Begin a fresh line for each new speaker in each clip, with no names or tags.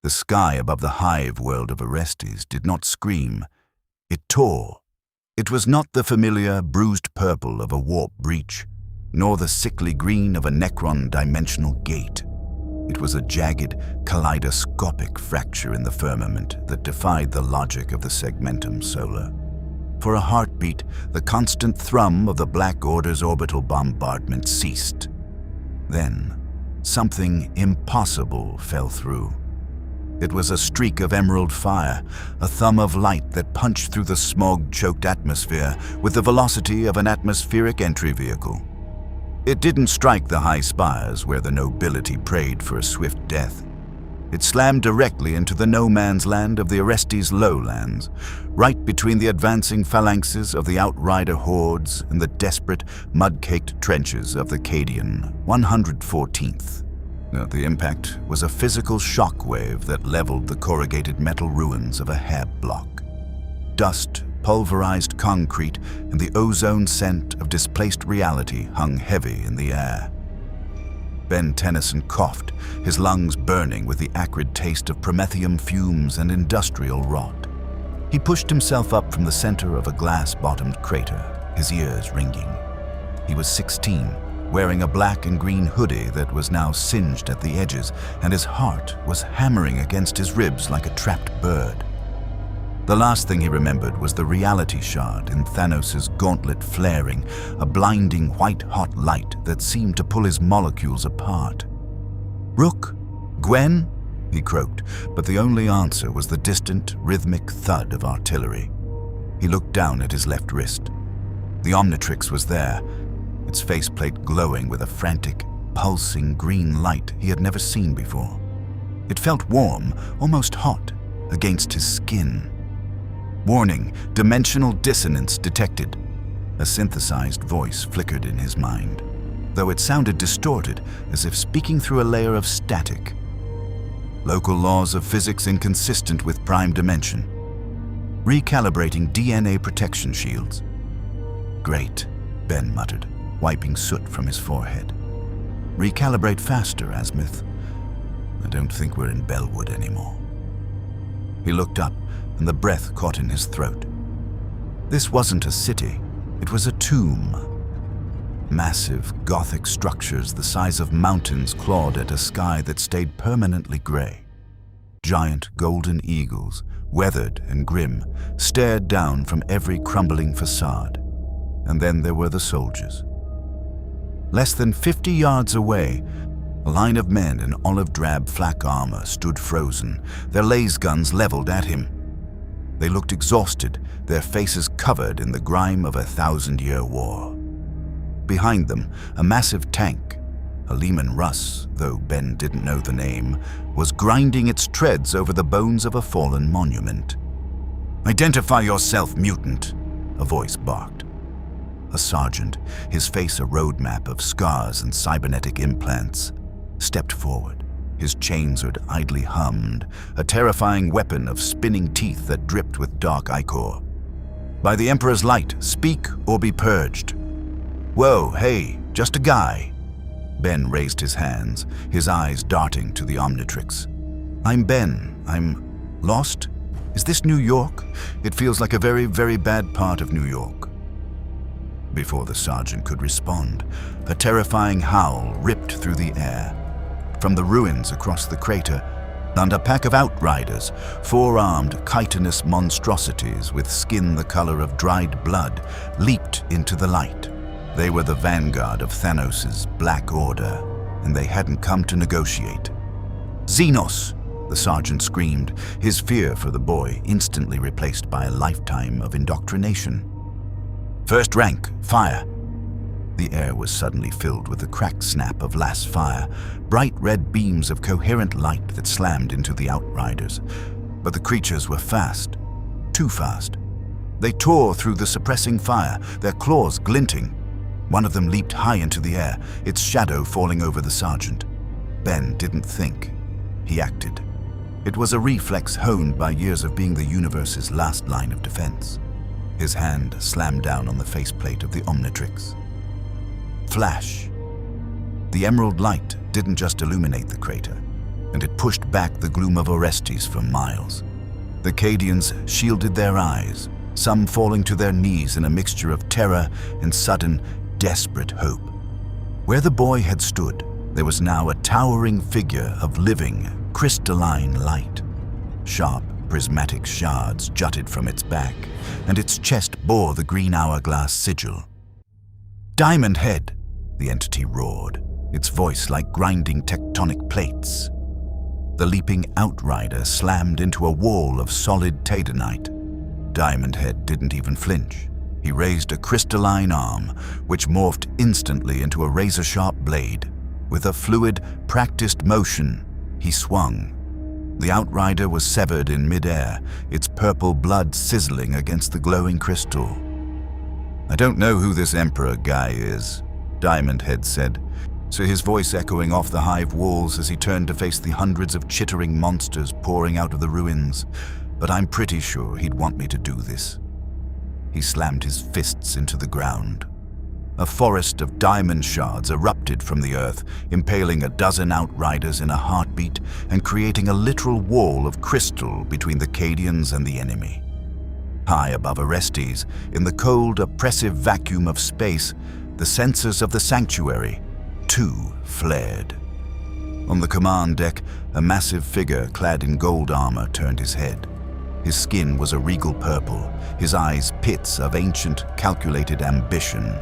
The sky above the hive world of Orestes did not scream. It tore. It was not the familiar, bruised purple of a warp breach, nor the sickly green of a Necron dimensional gate. It was a jagged, kaleidoscopic fracture in the firmament that defied the logic of the segmentum solar. For a heartbeat, the constant thrum of the Black Order's orbital bombardment ceased. Then, something impossible fell through. It was a streak of emerald fire, a thumb of light that punched through the smog-choked atmosphere with the velocity of an atmospheric entry vehicle. It didn't strike the high spires where the nobility prayed for a swift death. It slammed directly into the no-man's land of the Orestes lowlands, right between the advancing phalanxes of the outrider hordes and the desperate, mud-caked trenches of the Cadian 114th. The impact was a physical shockwave that leveled the corrugated metal ruins of a Hab block. Dust, pulverized concrete, and the ozone scent of displaced reality hung heavy in the air. Ben Tennyson coughed, his lungs burning with the acrid taste of promethium fumes and industrial rot. He pushed himself up from the center of a glass-bottomed crater, his ears ringing. He was 16, wearing a black and green hoodie that was now singed at the edges, and his heart was hammering against his ribs like a trapped bird. The last thing he remembered was the reality shard in Thanos' gauntlet flaring, a blinding white-hot light that seemed to pull his molecules apart. "Rook? Gwen?" he croaked, but the only answer was the distant, rhythmic thud of artillery. He looked down at his left wrist. The Omnitrix was there, its faceplate glowing with a frantic, pulsing green light he had never seen before. It felt warm, almost hot, against his skin. Warning, dimensional dissonance detected. A synthesized voice flickered in his mind, though it sounded distorted, as if speaking through a layer of static. Local laws of physics inconsistent with prime dimension. Recalibrating DNA protection shields. "Great," Ben muttered, wiping soot from his forehead. "Recalibrate faster, Azimuth. I don't think we're in Bellwood anymore." He looked up, and the breath caught in his throat. This wasn't a city, it was a tomb. Massive, Gothic structures the size of mountains clawed at a sky that stayed permanently gray. Giant golden eagles, weathered and grim, stared down from every crumbling facade. And then there were the soldiers. Less than 50 yards away, a line of men in olive-drab flak armor stood frozen, their laser guns leveled at him. They looked exhausted, their faces covered in the grime of a 1,000-year war. Behind them, a massive tank, a Lehman Russ, though Ben didn't know the name, was grinding its treads over the bones of a fallen monument. "Identify yourself, mutant," a voice barked. A sergeant, his face a roadmap of scars and cybernetic implants, stepped forward. His chainsword idly hummed, a terrifying weapon of spinning teeth that dripped with dark ichor. "By the Emperor's light, speak or be purged." "Whoa, hey, just a guy." Ben raised his hands, his eyes darting to the Omnitrix. "I'm Ben. I'm lost? Is this New York? It feels like a very, very bad part of New York." Before the sergeant could respond, a terrifying howl ripped through the air. From the ruins across the crater, and a pack of outriders, four-armed, chitinous monstrosities with skin the color of dried blood, leaped into the light. They were the vanguard of Thanos' Black Order, and they hadn't come to negotiate. "Xenos!" the sergeant screamed, his fear for the boy instantly replaced by a lifetime of indoctrination. "First rank, fire!" The air was suddenly filled with the cracked snap of last fire, bright red beams of coherent light that slammed into the outriders. But the creatures were fast, too fast. They tore through the suppressing fire, their claws glinting. One of them leaped high into the air, its shadow falling over the sergeant. Ben didn't think. He acted. It was a reflex honed by years of being the universe's last line of defense. His hand slammed down on the faceplate of the Omnitrix. Flash. The emerald light didn't just illuminate the crater. and it pushed back the gloom of Orestes for miles. The Cadians shielded their eyes, some falling to their knees in a mixture of terror and sudden, desperate hope. Where the boy had stood, there was now a towering figure of living, crystalline light. Sharp, prismatic shards jutted from its back, and its chest bore the green hourglass sigil. "Diamond Head!" the entity roared, its voice like grinding tectonic plates. The leaping outrider slammed into a wall of solid tadenite. Diamond Head didn't even flinch. He raised a crystalline arm, which morphed instantly into a razor-sharp blade. With a fluid, practiced motion, he swung. The outrider was severed in midair, its purple blood sizzling against the glowing crystal. "I don't know who this Emperor guy is," Diamond Head said, his voice echoing off the hive walls as he turned to face the hundreds of chittering monsters pouring out of the ruins. "But I'm pretty sure he'd want me to do this." He slammed his fists into the ground. A forest of diamond shards erupted from the earth, impaling a dozen outriders in a heartbeat and creating a literal wall of crystal between the Cadians and the enemy. High above Orestes, in the cold, oppressive vacuum of space, the sensors of the sanctuary, too, flared. On the command deck, a massive figure clad in gold armor turned his head. His skin was a regal purple, his eyes pits of ancient, calculated ambition.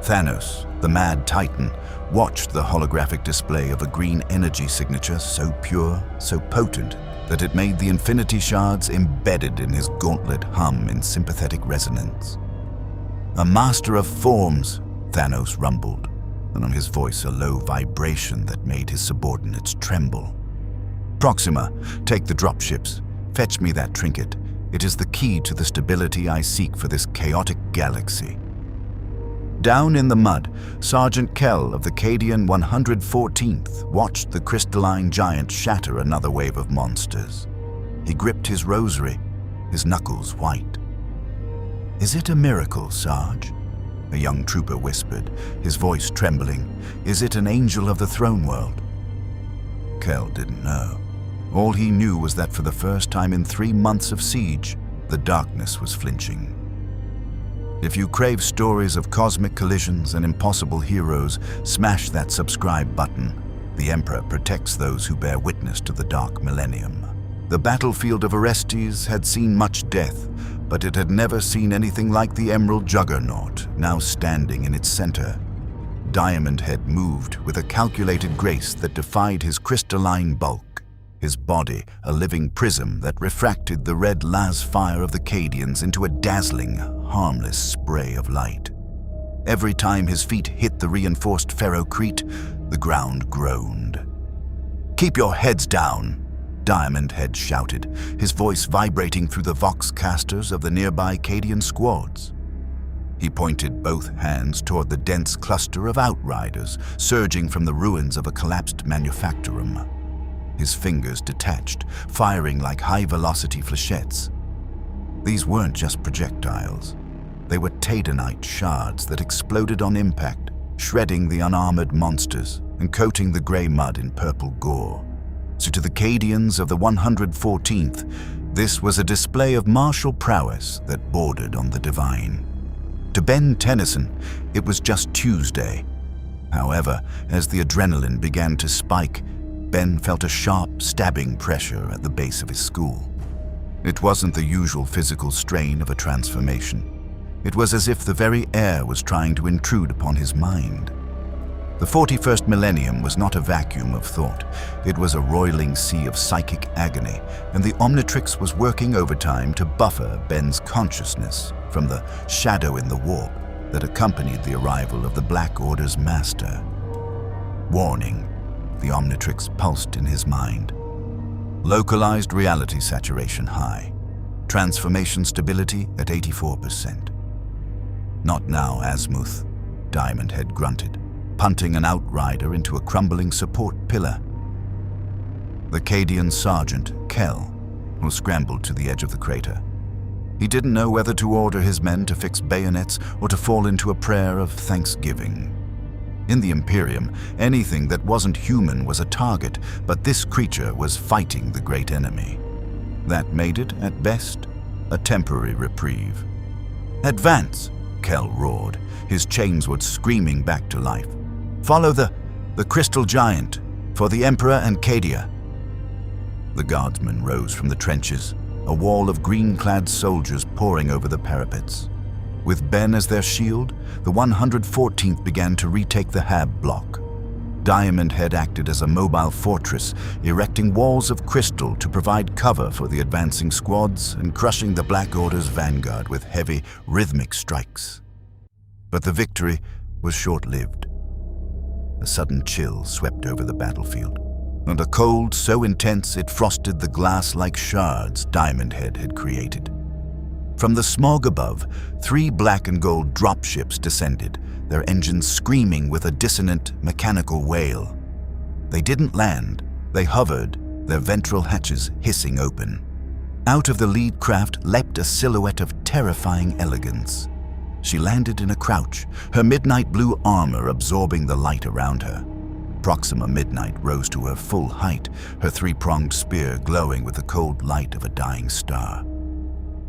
Thanos, the mad titan, watched the holographic display of a green energy signature so pure, so potent, that it made the Infinity Shards embedded in his gauntlet hum in sympathetic resonance. "A master of forms," Thanos rumbled, and on his voice a low vibration that made his subordinates tremble. "Proxima, take the dropships. Fetch me that trinket. It is the key to the stability I seek for this chaotic galaxy." Down in the mud, Sergeant Kell of the Cadian 114th watched the crystalline giant shatter another wave of monsters. He gripped his rosary, his knuckles white. "Is it a miracle, Sarge?" a young trooper whispered, his voice trembling. "Is it an angel of the throne world?" Kell didn't know. All he knew was that for the first time in 3 months of siege, the darkness was flinching. If you crave stories of cosmic collisions and impossible heroes, smash that subscribe button. The Emperor protects those who bear witness to the dark millennium. The battlefield of Orestes had seen much death, but it had never seen anything like the Emerald Juggernaut, now standing in its center. Diamond Head moved with a calculated grace that defied his crystalline bulk, his body a living prism that refracted the red las fire of the Cadians into a dazzling, harmless spray of light. Every time his feet hit the reinforced ferrocrete, the ground groaned. "Keep your heads down," Diamond Head shouted, his voice vibrating through the voxcasters of the nearby Cadian squads. He pointed both hands toward the dense cluster of outriders surging from the ruins of a collapsed manufactorum. His fingers detached, firing like high-velocity flechettes. These weren't just projectiles. They were tadenite shards that exploded on impact, shredding the unarmored monsters and coating the gray mud in purple gore. So to the Cadians of the 114th, this was a display of martial prowess that bordered on the divine. To Ben Tennyson, it was just Tuesday. However, as the adrenaline began to spike, Ben felt a sharp, stabbing pressure at the base of his skull. It wasn't the usual physical strain of a transformation. It was as if the very air was trying to intrude upon his mind. The 41st millennium was not a vacuum of thought. It was a roiling sea of psychic agony, and the Omnitrix was working overtime to buffer Ben's consciousness from the shadow in the warp that accompanied the arrival of the Black Order's master. Warning, the Omnitrix pulsed in his mind. Localized reality saturation high. Transformation stability at 84%. "Not now, Asmuth," Diamond Head grunted, punting an outrider into a crumbling support pillar. The Cadian sergeant, Kell, was scrambled to the edge of the crater. He didn't know whether to order his men to fix bayonets or to fall into a prayer of thanksgiving. In the Imperium, anything that wasn't human was a target, but this creature was fighting the great enemy. That made it, at best, a temporary reprieve. "Advance!" Kel roared, his chainsword screaming back to life. "Follow the crystal giant, for the Emperor and Cadia." The guardsmen rose from the trenches, a wall of green-clad soldiers pouring over the parapets. With Ben as their shield, the 114th began to retake the Hab block. Diamond Head acted as a mobile fortress, erecting walls of crystal to provide cover for the advancing squads and crushing the Black Order's vanguard with heavy, rhythmic strikes. But the victory was short-lived. A sudden chill swept over the battlefield, and a cold so intense it frosted the glass-like shards Diamond Head had created. From the smog above, 3 black and gold dropships descended, their engines screaming with a dissonant, mechanical wail. They didn't land, they hovered, their ventral hatches hissing open. Out of the lead craft leapt a silhouette of terrifying elegance. She landed in a crouch, her midnight blue armor absorbing the light around her. Proxima Midnight rose to her full height, her 3-pronged spear glowing with the cold light of a dying star.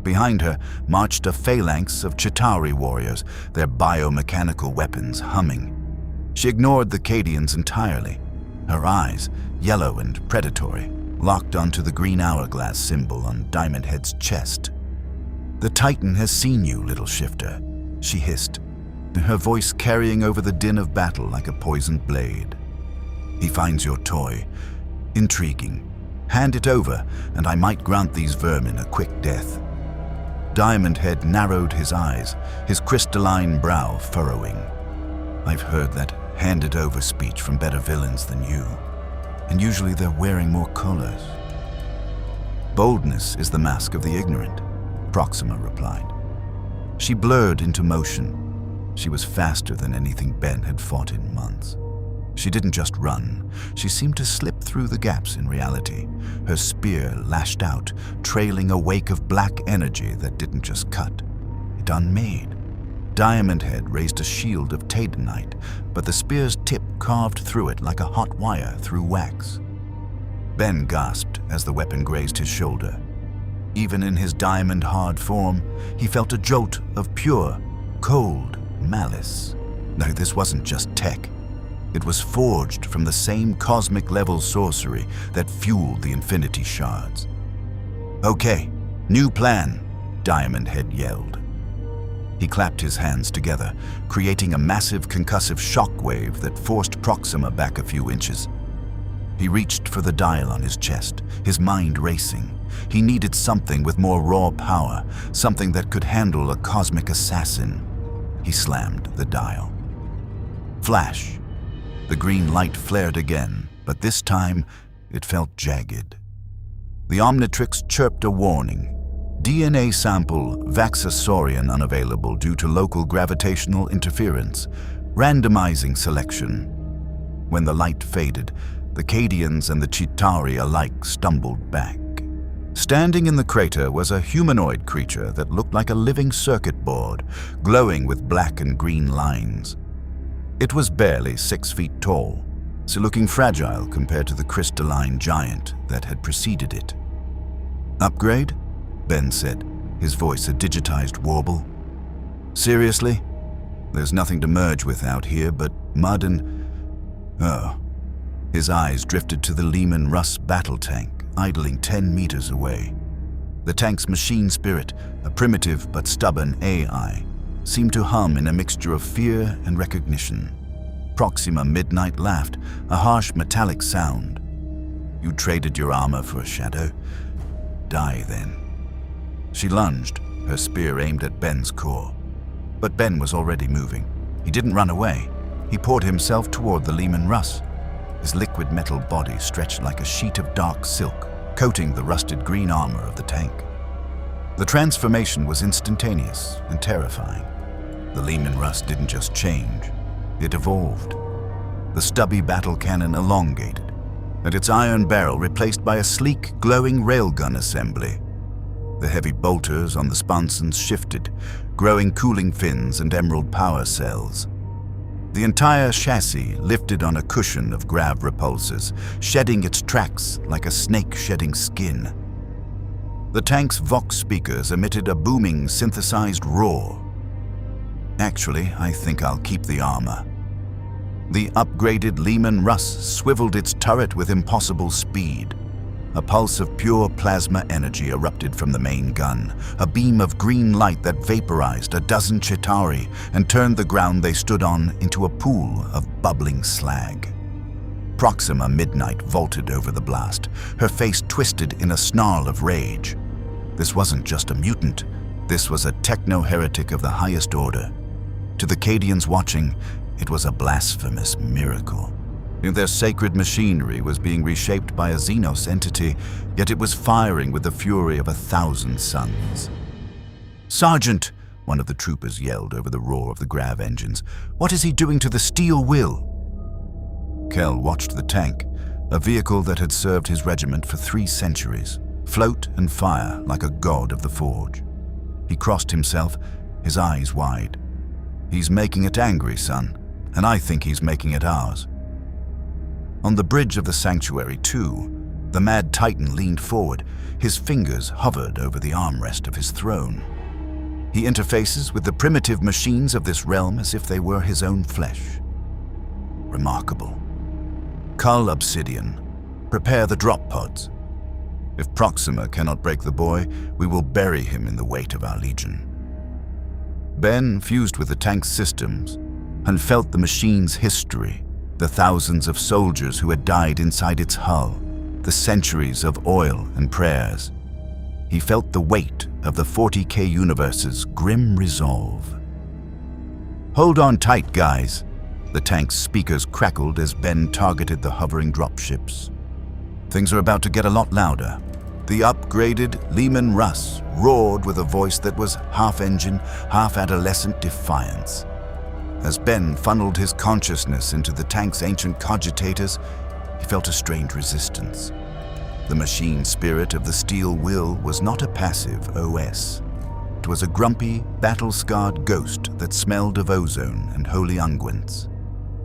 Behind her marched a phalanx of Chitauri warriors, their biomechanical weapons humming. She ignored the Cadians entirely, her eyes, yellow and predatory, locked onto the green hourglass symbol on Diamond Head's chest. "The Titan has seen you, little shifter," she hissed, her voice carrying over the din of battle like a poisoned blade. "He finds your toy. Intriguing. Hand it over, and I might grant these vermin a quick death." Diamond Head narrowed his eyes, his crystalline brow furrowing. "I've heard that hand-it-over speech from better villains than you, and usually they're wearing more colors." "Boldness is the mask of the ignorant," Proxima replied. She blurred into motion. She was faster than anything Ben had fought in months. She didn't just run, she seemed to slip through the gaps in reality. Her spear lashed out, trailing a wake of black energy that didn't just cut, it unmade. Diamond Head raised a shield of Tadenite, but the spear's tip carved through it like a hot wire through wax. Ben gasped as the weapon grazed his shoulder. Even in his diamond-hard form, he felt a jolt of pure, cold malice. No, this wasn't just tech. It was forged from the same cosmic-level sorcery that fueled the Infinity Shards. "Okay, new plan," Diamond Head yelled. He clapped his hands together, creating a massive concussive shockwave that forced Proxima back a few inches. He reached for the dial on his chest, his mind racing. He needed something with more raw power, something that could handle a cosmic assassin. He slammed the dial. Flash! The green light flared again, but this time it felt jagged. The Omnitrix chirped a warning. DNA sample Vaxasaurian unavailable due to local gravitational interference, randomizing selection. When the light faded, the Cadians and the Chitauri alike stumbled back. Standing in the crater was a humanoid creature that looked like a living circuit board, glowing with black and green lines. It was barely 6 feet tall, so looking fragile compared to the crystalline giant that had preceded it. "Upgrade?" Ben said, his voice a digitized warble. "Seriously? There's nothing to merge with out here but mud and... Oh." His eyes drifted to the Lehman Russ battle tank, idling 10 meters away. The tank's machine spirit, a primitive but stubborn AI, seemed to hum in a mixture of fear and recognition. Proxima Midnight laughed, a harsh metallic sound. "You traded your armor for a shadow? Die then." She lunged, her spear aimed at Ben's core. But Ben was already moving. He didn't run away. He poured himself toward the Lehman Russ. His liquid metal body stretched like a sheet of dark silk, coating the rusted green armor of the tank. The transformation was instantaneous and terrifying. The Lehman Russ didn't just change, it evolved. The stubby battle cannon elongated, and its iron barrel replaced by a sleek, glowing railgun assembly. The heavy bolters on the sponsons shifted, growing cooling fins and emerald power cells. The entire chassis lifted on a cushion of grav repulsors, shedding its tracks like a snake shedding skin. The tank's Vox speakers emitted a booming, synthesized roar. Actually, I think I'll keep the armor. The upgraded Lehman Russ swiveled its turret with impossible speed. A pulse of pure plasma energy erupted from the main gun, a beam of green light that vaporized a dozen Chitauri and turned the ground they stood on into a pool of bubbling slag. Proxima Midnight vaulted over the blast, her face twisted in a snarl of rage. This wasn't just a mutant, this was a techno-heretic of the highest order. To the Cadians watching, it was a blasphemous miracle. Their sacred machinery was being reshaped by a Xenos entity, yet it was firing with the fury of 1,000 suns. "Sergeant!" one of the troopers yelled over the roar of the grav engines. "What is he doing to the steel will?" Kell watched the tank, a vehicle that had served his regiment for 3 centuries, float and fire like a god of the forge. He crossed himself, his eyes wide. "He's making it angry, son, and I think he's making it ours." On the bridge of the sanctuary, too, the mad titan leaned forward. His fingers hovered over the armrest of his throne. He interfaces with the primitive machines of this realm as if they were his own flesh. Remarkable. Cull Obsidian, prepare the drop pods. If Proxima cannot break the boy, we will bury him in the weight of our legion. Ben fused with the tank's systems and felt the machine's history, the thousands of soldiers who had died inside its hull, the centuries of oil and prayers. He felt the weight of the 40K universe's grim resolve. "Hold on tight, guys." The tank's speakers crackled as Ben targeted the hovering dropships. Things are about to get a lot louder. The upgraded Lehman Russ roared with a voice that was half engine, half adolescent defiance. As Ben funneled his consciousness into the tank's ancient cogitators, he felt a strange resistance. The machine spirit of the steel will was not a passive OS. It was a grumpy, battle-scarred ghost that smelled of ozone and holy unguents.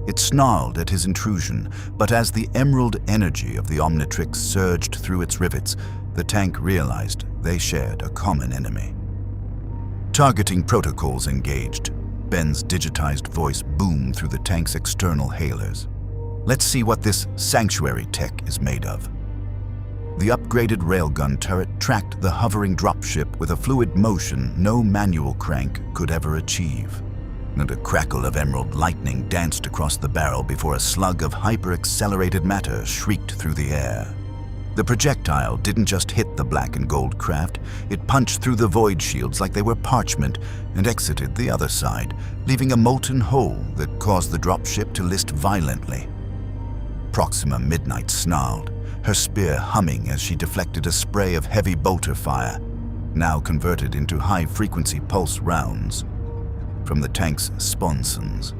It snarled at his intrusion, but as the emerald energy of the Omnitrix surged through its rivets, the tank realized they shared a common enemy. Targeting protocols engaged. Ben's digitized voice boomed through the tank's external hailers. "Let's see what this sanctuary tech is made of." The upgraded railgun turret tracked the hovering dropship with a fluid motion no manual crank could ever achieve. And a crackle of emerald lightning danced across the barrel before a slug of hyper-accelerated matter shrieked through the air. The projectile didn't just hit the black and gold craft, it punched through the void shields like they were parchment and exited the other side, leaving a molten hole that caused the dropship to list violently. Proxima Midnight snarled, her spear humming as she deflected a spray of heavy bolter fire, now converted into high-frequency pulse rounds, from the tank's sponsons.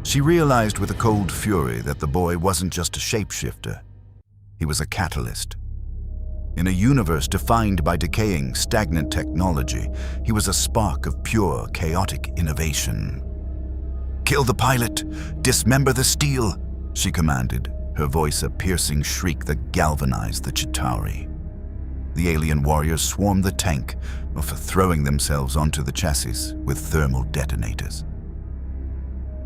She realized with a cold fury that the boy wasn't just a shapeshifter. He was a catalyst. In a universe defined by decaying, stagnant technology, he was a spark of pure, chaotic innovation. "Kill the pilot! Dismember the steel!" she commanded, her voice a piercing shriek that galvanized the Chitauri. The alien warriors swarmed the tank, throwing themselves onto the chassis with thermal detonators.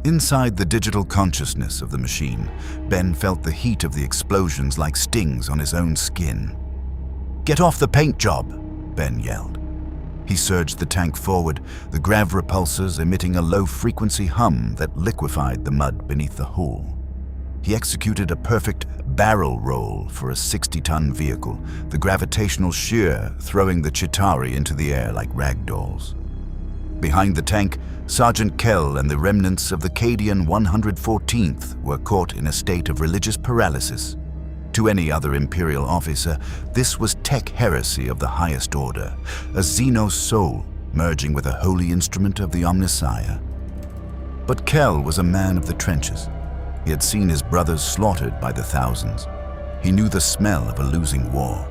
Inside the digital consciousness of the machine, Ben felt the heat of the explosions like stings on his own skin. "Get off the paint job!" Ben yelled. He surged the tank forward, the grav repulsors emitting a low-frequency hum that liquefied the mud beneath the hull. He executed a perfect barrel roll for a 60-ton vehicle, the gravitational shear throwing the Chitauri into the air like ragdolls. Behind the tank, Sergeant Kell and the remnants of the Cadian 114th were caught in a state of religious paralysis. To any other Imperial officer, this was tech heresy of the highest order, a Xenos soul merging with a holy instrument of the Omnissiah. But Kell was a man of the trenches. He had seen his brothers slaughtered by the thousands. He knew the smell of a losing war.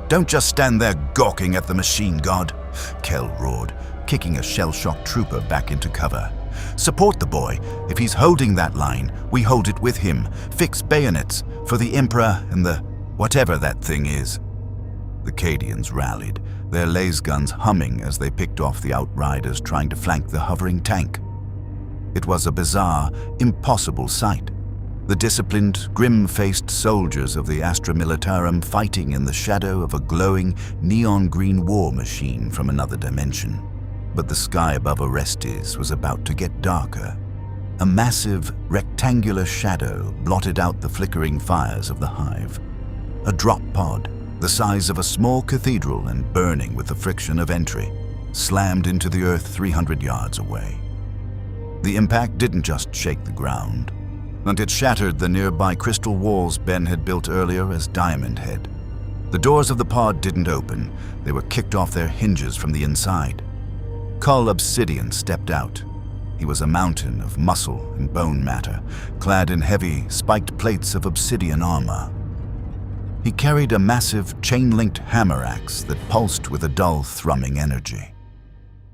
"Don't just stand there gawking at the machine god," Kell roared, kicking a shell-shocked trooper back into cover. Support the boy. If he's holding that line, we hold it with him. Fix bayonets for the Emperor and the whatever that thing is." The Cadians rallied, their laser guns humming as they picked off the outriders trying to flank the hovering tank. It was a bizarre, impossible sight. The disciplined, grim-faced soldiers of the Astra Militarum fighting in the shadow of a glowing, neon-green war machine from another dimension. But the sky above Orestes was about to get darker. A massive, rectangular shadow blotted out the flickering fires of the hive. A drop pod, the size of a small cathedral and burning with the friction of entry, slammed into the earth 300 yards away. The impact didn't just shake the ground, and it shattered the nearby crystal walls Ben had built earlier as Diamond Head. The doors of the pod didn't open, they were kicked off their hinges from the inside. Cull Obsidian stepped out. He was a mountain of muscle and bone matter, clad in heavy, spiked plates of obsidian armor. He carried a massive, chain-linked hammer axe that pulsed with a dull, thrumming energy.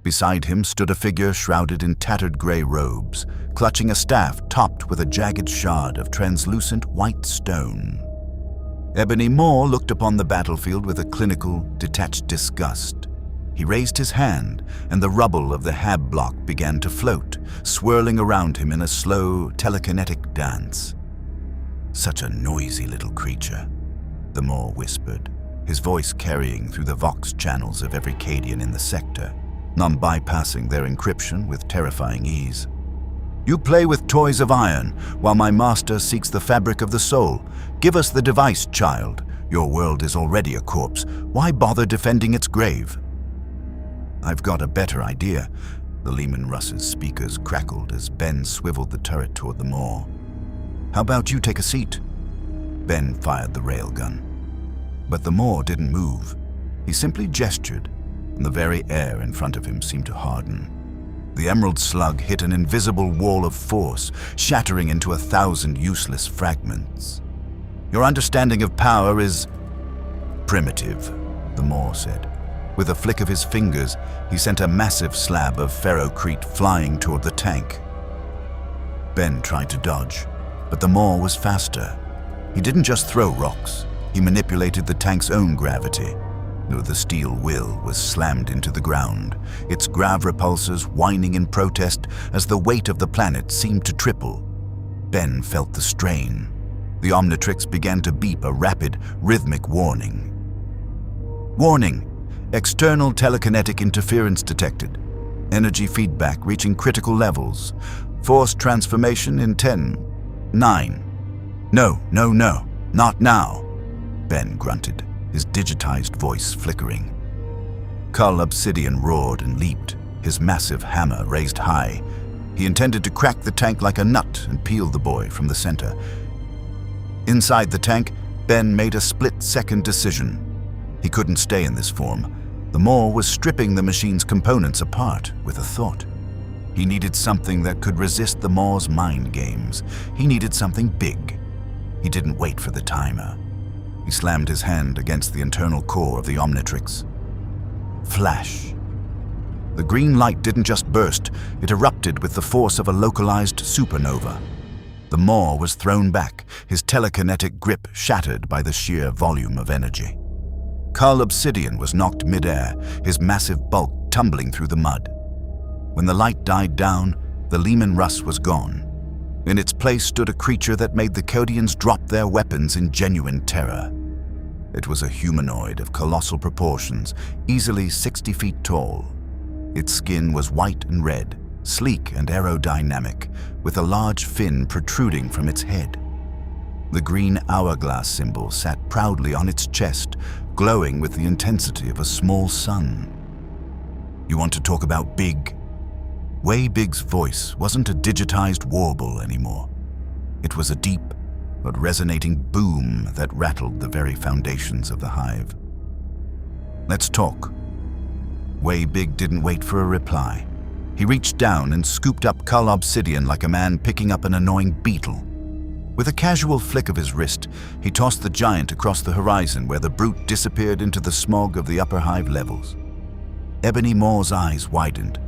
Beside him stood a figure shrouded in tattered gray robes, clutching a staff topped with a jagged shard of translucent white stone. Ebony Moore looked upon the battlefield with a clinical, detached disgust. He raised his hand, and the rubble of the hab block began to float, swirling around him in a slow, telekinetic dance. "Such a noisy little creature," the Moore whispered, his voice carrying through the vox channels of every Cadian in the sector, bypassing their encryption with terrifying ease. "You play with toys of iron, while my master seeks the fabric of the soul. Give us the device, child. Your world is already a corpse. Why bother defending its grave?" "I've got a better idea." The Leman Russ's speakers crackled as Ben swiveled the turret toward the Moor. "How about you take a seat?" Ben fired the railgun. But the Moor didn't move. He simply gestured, and the very air in front of him seemed to harden. The emerald slug hit an invisible wall of force, shattering into 1,000 useless fragments. "Your understanding of power is primitive," the Moor said. With a flick of his fingers, he sent a massive slab of ferrocrete flying toward the tank. Ben tried to dodge, but the Moor was faster. He didn't just throw rocks, he manipulated the tank's own gravity. The steel will was slammed into the ground, its grav repulsors whining in protest as the weight of the planet seemed to triple. Ben felt the strain. The Omnitrix began to beep a rapid, rhythmic warning. "Warning! External telekinetic interference detected. Energy feedback reaching critical levels. Force transformation in 10, 9. No, not now," Ben grunted, his digitized voice flickering. Cull Obsidian roared and leaped, his massive hammer raised high. He intended to crack the tank like a nut and peel the boy from the center. Inside the tank, Ben made a split-second decision. He couldn't stay in this form. The Moor was stripping the machine's components apart with a thought. He needed something that could resist the Moor's mind games. He needed something big. He didn't wait for the timer. He slammed his hand against the internal core of the Omnitrix. Flash. The green light didn't just burst, it erupted with the force of a localized supernova. The Moor was thrown back, his telekinetic grip shattered by the sheer volume of energy. Cull Obsidian was knocked midair, his massive bulk tumbling through the mud. When the light died down, the Leman Russ was gone. In its place stood a creature that made the Cadians drop their weapons in genuine terror. It was a humanoid of colossal proportions, easily 60 feet tall. Its skin was white and red, sleek and aerodynamic, with a large fin protruding from its head. The green hourglass symbol sat proudly on its chest, glowing with the intensity of a small sun. "You want to talk about big?" Way Big's voice wasn't a digitized warble anymore. It was a deep but resonating boom that rattled the very foundations of the hive. "Let's talk." Way Big didn't wait for a reply. He reached down and scooped up Cull Obsidian like a man picking up an annoying beetle. With a casual flick of his wrist, he tossed the giant across the horizon where the brute disappeared into the smog of the upper hive levels. Ebony Moore's eyes widened.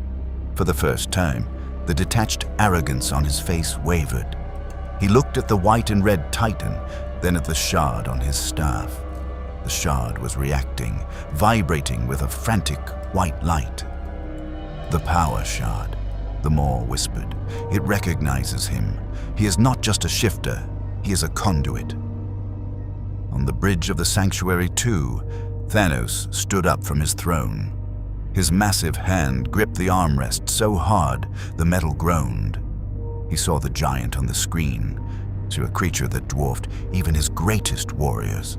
For the first time, The detached arrogance on his face wavered. He looked at the white and red Titan, then at the shard on his staff. The shard was reacting, vibrating with a frantic white light. "The power shard," the Maw whispered. "It recognizes him. He is not just a shifter, he is a conduit." On the bridge of the sanctuary, too, Thanos stood up from his throne. His massive hand gripped the armrest so hard the metal groaned. He saw the giant on the screen, a creature that dwarfed even his greatest warriors.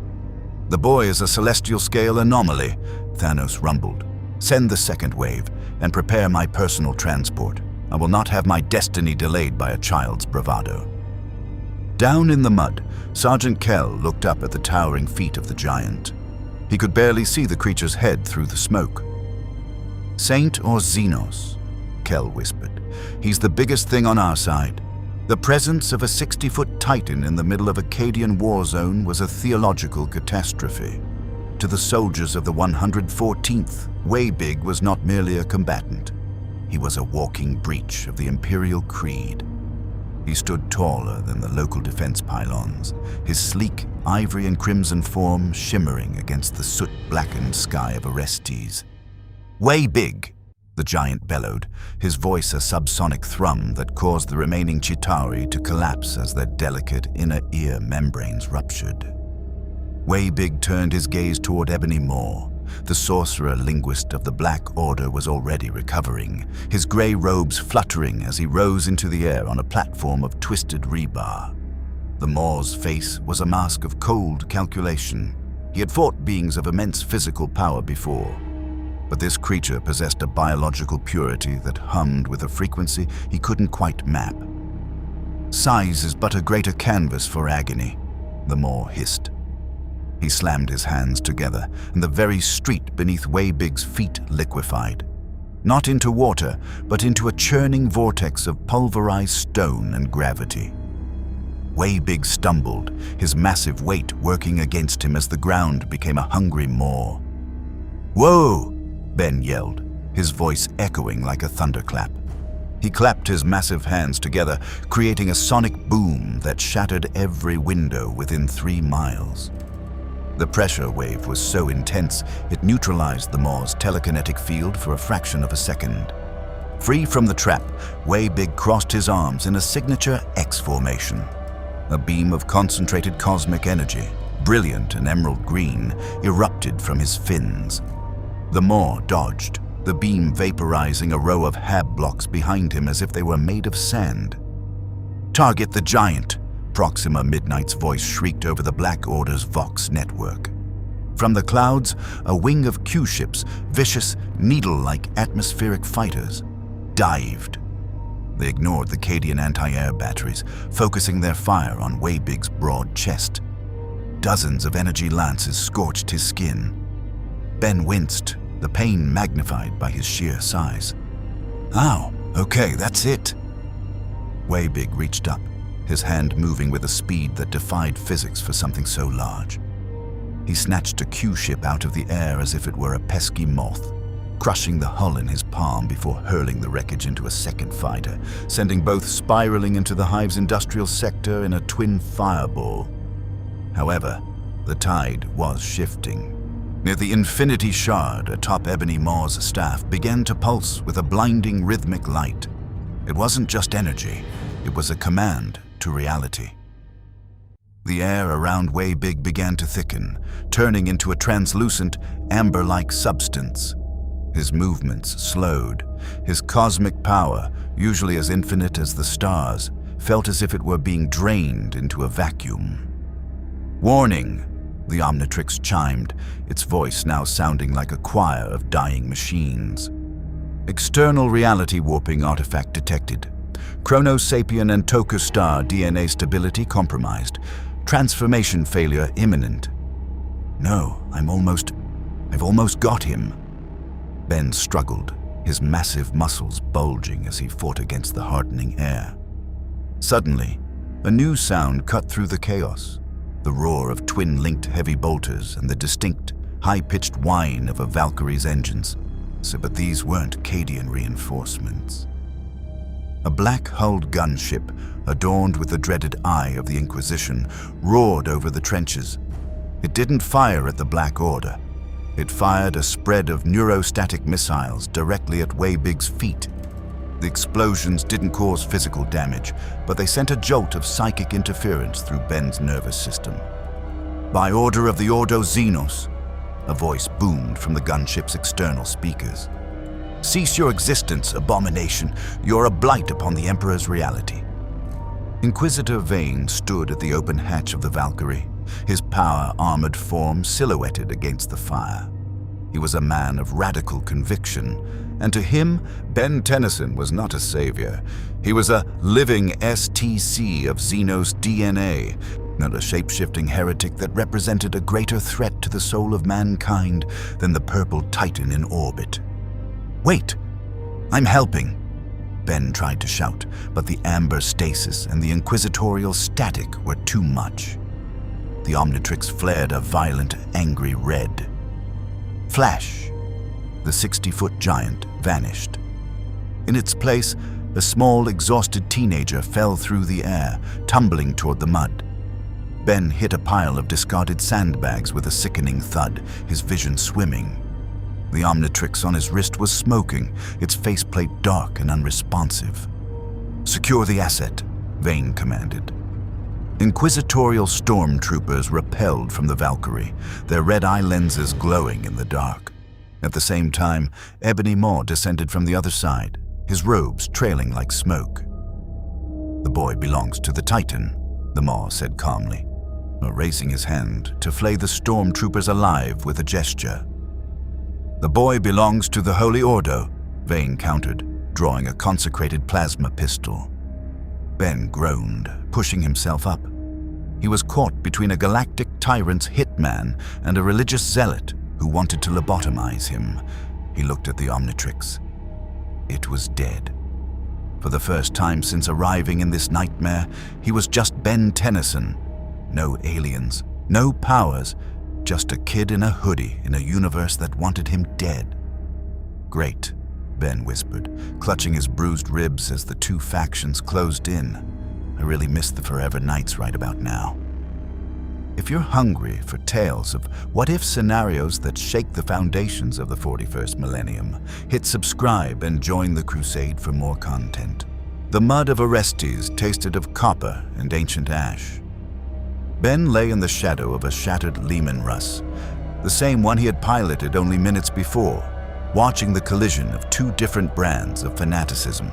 "The boy is a celestial scale anomaly," Thanos rumbled. "Send the second wave and prepare my personal transport. I will not have my destiny delayed by a child's bravado." Down in the mud, Sergeant Kell looked up at the towering feet of the giant. He could barely see the creature's head through the smoke. "Saint or Xenos?" Kell whispered. "He's the biggest thing on our side." The presence of a 60-foot Titan in the middle of a Cadian war zone was a theological catastrophe. To the soldiers of the 114th, Waybig was not merely a combatant. He was a walking breach of the Imperial Creed. He stood taller than the local defense pylons, his sleek ivory and crimson form shimmering against the soot-blackened sky of Orestes. "Waybig!" the giant bellowed, his voice a subsonic thrum that caused the remaining Chitauri to collapse as their delicate inner ear membranes ruptured. Waybig turned his gaze toward Ebony Maw. The sorcerer linguist of the Black Order was already recovering, his gray robes fluttering as he rose into the air on a platform of twisted rebar. The Maw's face was a mask of cold calculation. He had fought beings of immense physical power before, but this creature possessed a biological purity that hummed with a frequency he couldn't quite map. "Size is but a greater canvas for agony," the Maw hissed. He slammed his hands together, and the very street beneath Waybig's feet liquefied. Not into water, but into a churning vortex of pulverized stone and gravity. Waybig stumbled, his massive weight working against him as the ground became a hungry maw. "Whoa!" Ben yelled, his voice echoing like a thunderclap. He clapped his massive hands together, creating a sonic boom that shattered every window within 3 miles. The pressure wave was so intense, it neutralized the Maw's telekinetic field for a fraction of a second. Free from the trap, Waybig crossed his arms in a signature X formation. A beam of concentrated cosmic energy, brilliant and emerald green, erupted from his fins. The Maw dodged, the beam vaporizing a row of hab blocks behind him as if they were made of sand. "Target the giant!" Proxima Midnight's voice shrieked over the Black Order's Vox network. From the clouds, a wing of Q-ships, vicious, needle-like atmospheric fighters, dived. They ignored the Cadian anti-air batteries, focusing their fire on Waybig's broad chest. Dozens of energy lances scorched his skin. Ben winced, the pain magnified by his sheer size. "Ow, okay, that's it." Waybig reached up, his hand moving with a speed that defied physics for something so large. He snatched a Q-ship out of the air as if it were a pesky moth, crushing the hull in his palm before hurling the wreckage into a second fighter, sending both spiraling into the hive's industrial sector in a twin fireball. However, the tide was shifting. Near the Infinity Shard atop Ebony Maw's staff began to pulse with a blinding rhythmic light. It wasn't just energy, it was a command to reality. The air around Waybig began to thicken, turning into a translucent, amber-like substance. His movements slowed. His cosmic power, usually as infinite as the stars, felt as if it were being drained into a vacuum. "Warning!" the Omnitrix chimed, its voice now sounding like a choir of dying machines. "External reality warping artifact detected. Chronosapien and Toku Star DNA stability compromised. Transformation failure imminent." "No, I've almost got him." Ben struggled, his massive muscles bulging as he fought against the hardening air. Suddenly, a new sound cut through the chaos, the roar of twin-linked heavy bolters and the distinct, high-pitched whine of a Valkyrie's engines. But these weren't Cadian reinforcements. A black-hulled gunship, adorned with the dreaded eye of the Inquisition, roared over the trenches. It didn't fire at the Black Order. It fired a spread of neurostatic missiles directly at Weybig's feet. The explosions didn't cause physical damage, but they sent a jolt of psychic interference through Ben's nervous system. "By order of the Ordo Xenos," a voice boomed from the gunship's external speakers. "Cease your existence, abomination. You're a blight upon the Emperor's reality." Inquisitor Vane stood at the open hatch of the Valkyrie, his power-armored form silhouetted against the fire. He was a man of radical conviction, and to him, Ben Tennyson was not a savior. He was a living STC of Xenos DNA, not a shape-shifting heretic that represented a greater threat to the soul of mankind than the purple titan in orbit. "Wait! I'm helping!" Ben tried to shout, but the amber stasis and the inquisitorial static were too much. The Omnitrix flared a violent, angry red. Flash! The 60-foot giant vanished. In its place, a small, exhausted teenager fell through the air, tumbling toward the mud. Ben hit a pile of discarded sandbags with a sickening thud, his vision swimming. The Omnitrix on his wrist was smoking, its faceplate dark and unresponsive. "Secure the asset," Vane commanded. Inquisitorial stormtroopers rappelled from the Valkyrie, their red-eye lenses glowing in the dark. At the same time, Ebony Maw descended from the other side, his robes trailing like smoke. "The boy belongs to the Titan," the Maw said calmly, raising his hand to flay the stormtroopers alive with a gesture. "The boy belongs to the Holy Ordo," Vane countered, drawing a consecrated plasma pistol. Ben groaned, pushing himself up. He was caught between a galactic tyrant's hitman and a religious zealot who wanted to lobotomize him. He looked at the Omnitrix. It was dead. For the first time since arriving in this nightmare, he was just Ben Tennyson. No aliens, no powers, just a kid in a hoodie in a universe that wanted him dead. "Great," Ben whispered, clutching his bruised ribs as the two factions closed in. "I really miss the forever nights right about now." If you're hungry for tales of what-if scenarios that shake the foundations of the 41st millennium, hit subscribe and join the crusade for more content. The mud of Orestes tasted of copper and ancient ash. Ben lay in the shadow of a shattered Lehman Russ, the same one he had piloted only minutes before, watching the collision of two different brands of fanaticism.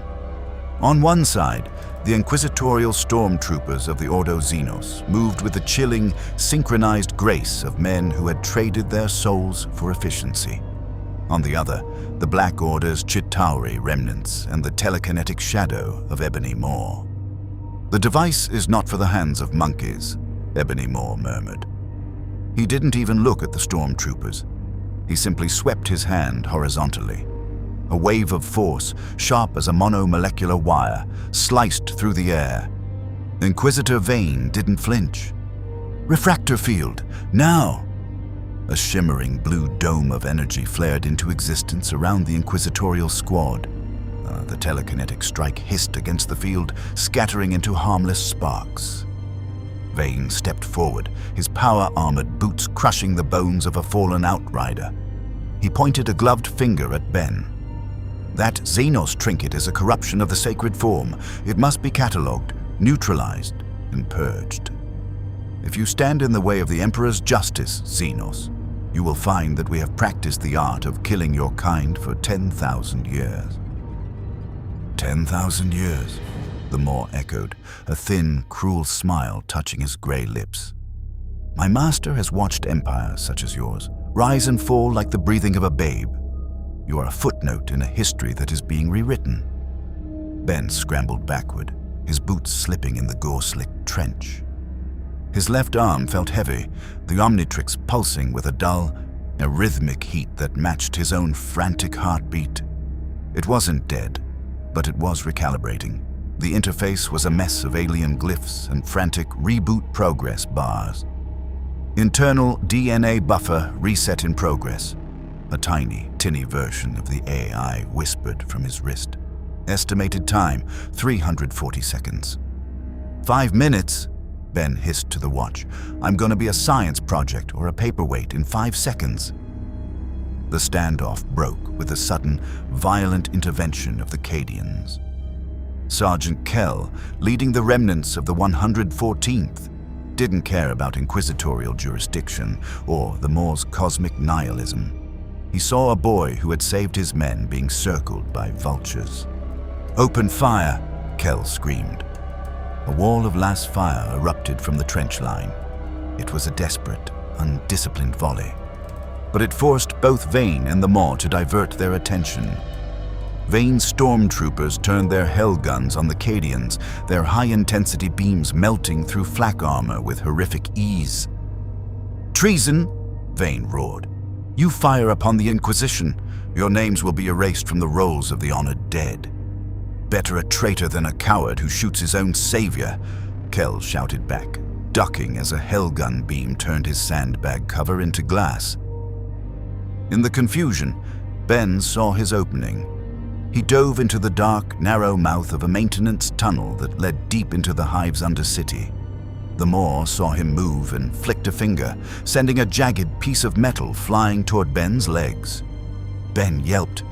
On one side, the inquisitorial stormtroopers of the Ordo Xenos moved with the chilling, synchronized grace of men who had traded their souls for efficiency. On the other, the Black Order's Chitauri remnants and the telekinetic shadow of Ebony Maw. "The device is not for the hands of monkeys," Ebony Maw murmured. He didn't even look at the stormtroopers. He simply swept his hand horizontally. A wave of force, sharp as a monomolecular wire, sliced through the air. Inquisitor Vane didn't flinch. "Refractor field, now!" A shimmering blue dome of energy flared into existence around the inquisitorial squad. The telekinetic strike hissed against the field, scattering into harmless sparks. Vane stepped forward, his power-armored boots crushing the bones of a fallen outrider. He pointed a gloved finger at Ben. "That Xenos trinket is a corruption of the sacred form. It must be catalogued, neutralized, and purged. If you stand in the way of the Emperor's justice, Xenos, you will find that we have practiced the art of killing your kind for 10,000 years." 10,000 years, the Maw echoed, a thin, cruel smile touching his gray lips. "My master has watched empires such as yours rise and fall like the breathing of a babe. You are a footnote in a history that is being rewritten." Ben scrambled backward, his boots slipping in the gore-slicked trench. His left arm felt heavy, the Omnitrix pulsing with a dull, rhythmic heat that matched his own frantic heartbeat. It wasn't dead, but it was recalibrating. The interface was a mess of alien glyphs and frantic reboot progress bars. "Internal DNA buffer reset in progress," a tiny, tinny version of the AI whispered from his wrist. Estimated time, 340 seconds. 5 minutes, Ben hissed to the watch. I'm gonna be a science project or a paperweight in 5 seconds. The standoff broke with the sudden, violent intervention of the Cadians. Sergeant Kell, leading the remnants of the 114th, didn't care about inquisitorial jurisdiction or the Moor's cosmic nihilism. He saw a boy who had saved his men being circled by vultures. "Open fire!" Kell screamed. A wall of last fire erupted from the trench line. It was a desperate, undisciplined volley. But it forced both Vane and the Maw to divert their attention. Vane's stormtroopers turned their hell guns on the Cadians, their high-intensity beams melting through flak armor with horrific ease. "Treason!" Vane roared. "You fire upon the Inquisition. Your names will be erased from the rolls of the honored dead." "Better a traitor than a coward who shoots his own savior," Kell shouted back, ducking as a hellgun beam turned his sandbag cover into glass. In the confusion, Ben saw his opening. He dove into the dark, narrow mouth of a maintenance tunnel that led deep into the Hive's undercity. The Maw saw him move and flicked a finger, sending a jagged piece of metal flying toward Ben's legs. Ben yelped,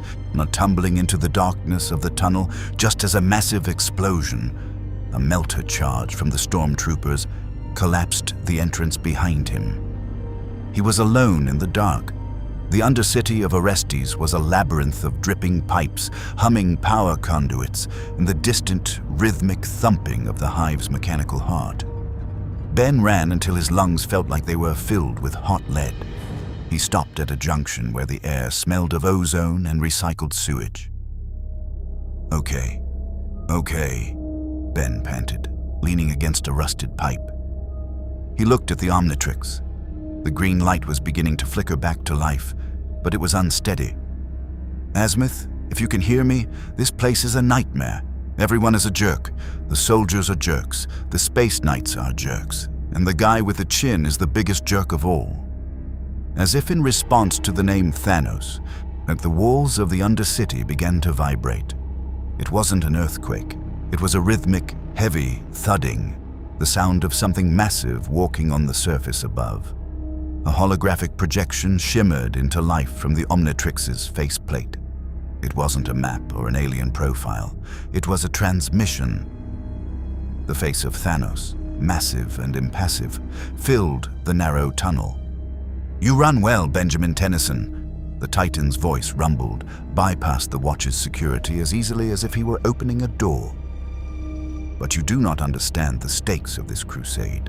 tumbling into the darkness of the tunnel just as a massive explosion, a melter charge from the stormtroopers, collapsed the entrance behind him. He was alone in the dark. The undercity of Orestes was a labyrinth of dripping pipes, humming power conduits, and the distant, rhythmic thumping of the Hive's mechanical heart. Ben ran until his lungs felt like they were filled with hot lead. He stopped at a junction where the air smelled of ozone and recycled sewage. Okay, Ben panted, leaning against a rusted pipe. He looked at the Omnitrix. The green light was beginning to flicker back to life, but it was unsteady. "Azimuth, if you can hear me, this place is a nightmare. Everyone is a jerk. The soldiers are jerks, the space knights are jerks, and the guy with the chin is the biggest jerk of all." As if in response to the name Thanos, the walls of the undercity began to vibrate. It wasn't an earthquake. It was a rhythmic, heavy thudding, the sound of something massive walking on the surface above. A holographic projection shimmered into life from the Omnitrix's faceplate. It wasn't a map or an alien profile. It was a transmission. The face of Thanos, massive and impassive, filled the narrow tunnel. "You run well, Benjamin Tennyson," the Titan's voice rumbled, bypassed the watch's security as easily as if he were opening a door. "But you do not understand the stakes of this crusade.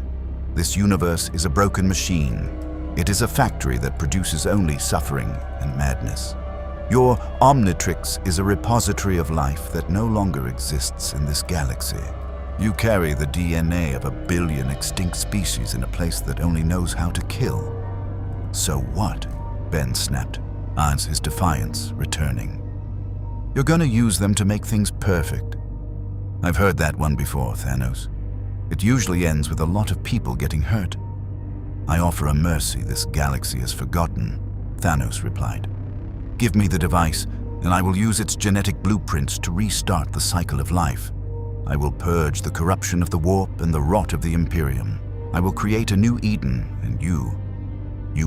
This universe is a broken machine. It is a factory that produces only suffering and madness. Your Omnitrix is a repository of life that no longer exists in this galaxy. You carry the DNA of 1 billion extinct species in a place that only knows how to kill." "So what?" Ben snapped, his defiance returning. "You're gonna use them to make things perfect." "I've heard that one before, Thanos. It usually ends with a lot of people getting hurt." "I offer a mercy this galaxy has forgotten," Thanos replied. "Give me the device, and I will use its genetic blueprints to restart the cycle of life. I will purge the corruption of the warp and the rot of the Imperium. I will create a new Eden, and you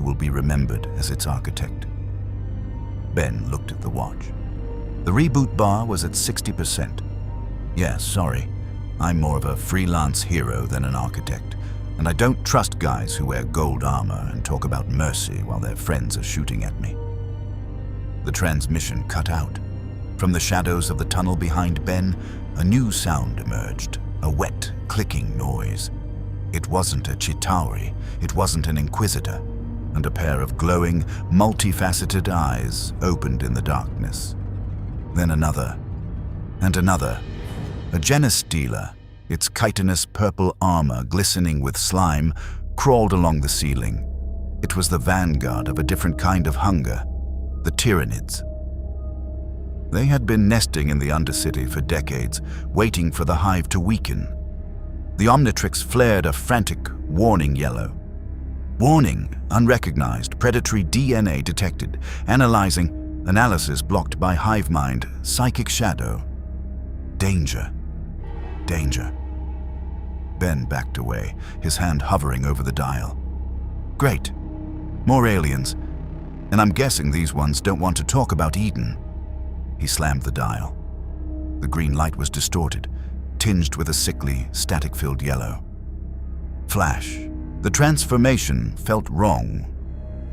will be remembered as its architect." Ben looked at the watch. The reboot bar was at 60%. "Yes, sorry. I'm more of a freelance hero than an architect, and I don't trust guys who wear gold armor and talk about mercy while their friends are shooting at me." The transmission cut out. From the shadows of the tunnel behind Ben, a new sound emerged, a wet, clicking noise. It wasn't a Chitauri, it wasn't an Inquisitor, and a pair of glowing, multifaceted eyes opened in the darkness. Then another, and another. A Genestealer, its chitinous purple armor glistening with slime, crawled along the ceiling. It was the vanguard of a different kind of hunger, the Tyranids. They had been nesting in the Undercity for decades, waiting for the Hive to weaken. The Omnitrix flared a frantic, warning yellow. "Warning, unrecognized, predatory DNA detected. Analyzing, analysis blocked by Hive mind, psychic shadow." Danger. Danger. Ben backed away, his hand hovering over the dial. Great. More aliens. And I'm guessing these ones don't want to talk about Eden. He slammed the dial. The green light was distorted, tinged with a sickly, static-filled yellow. Flash. The transformation felt wrong.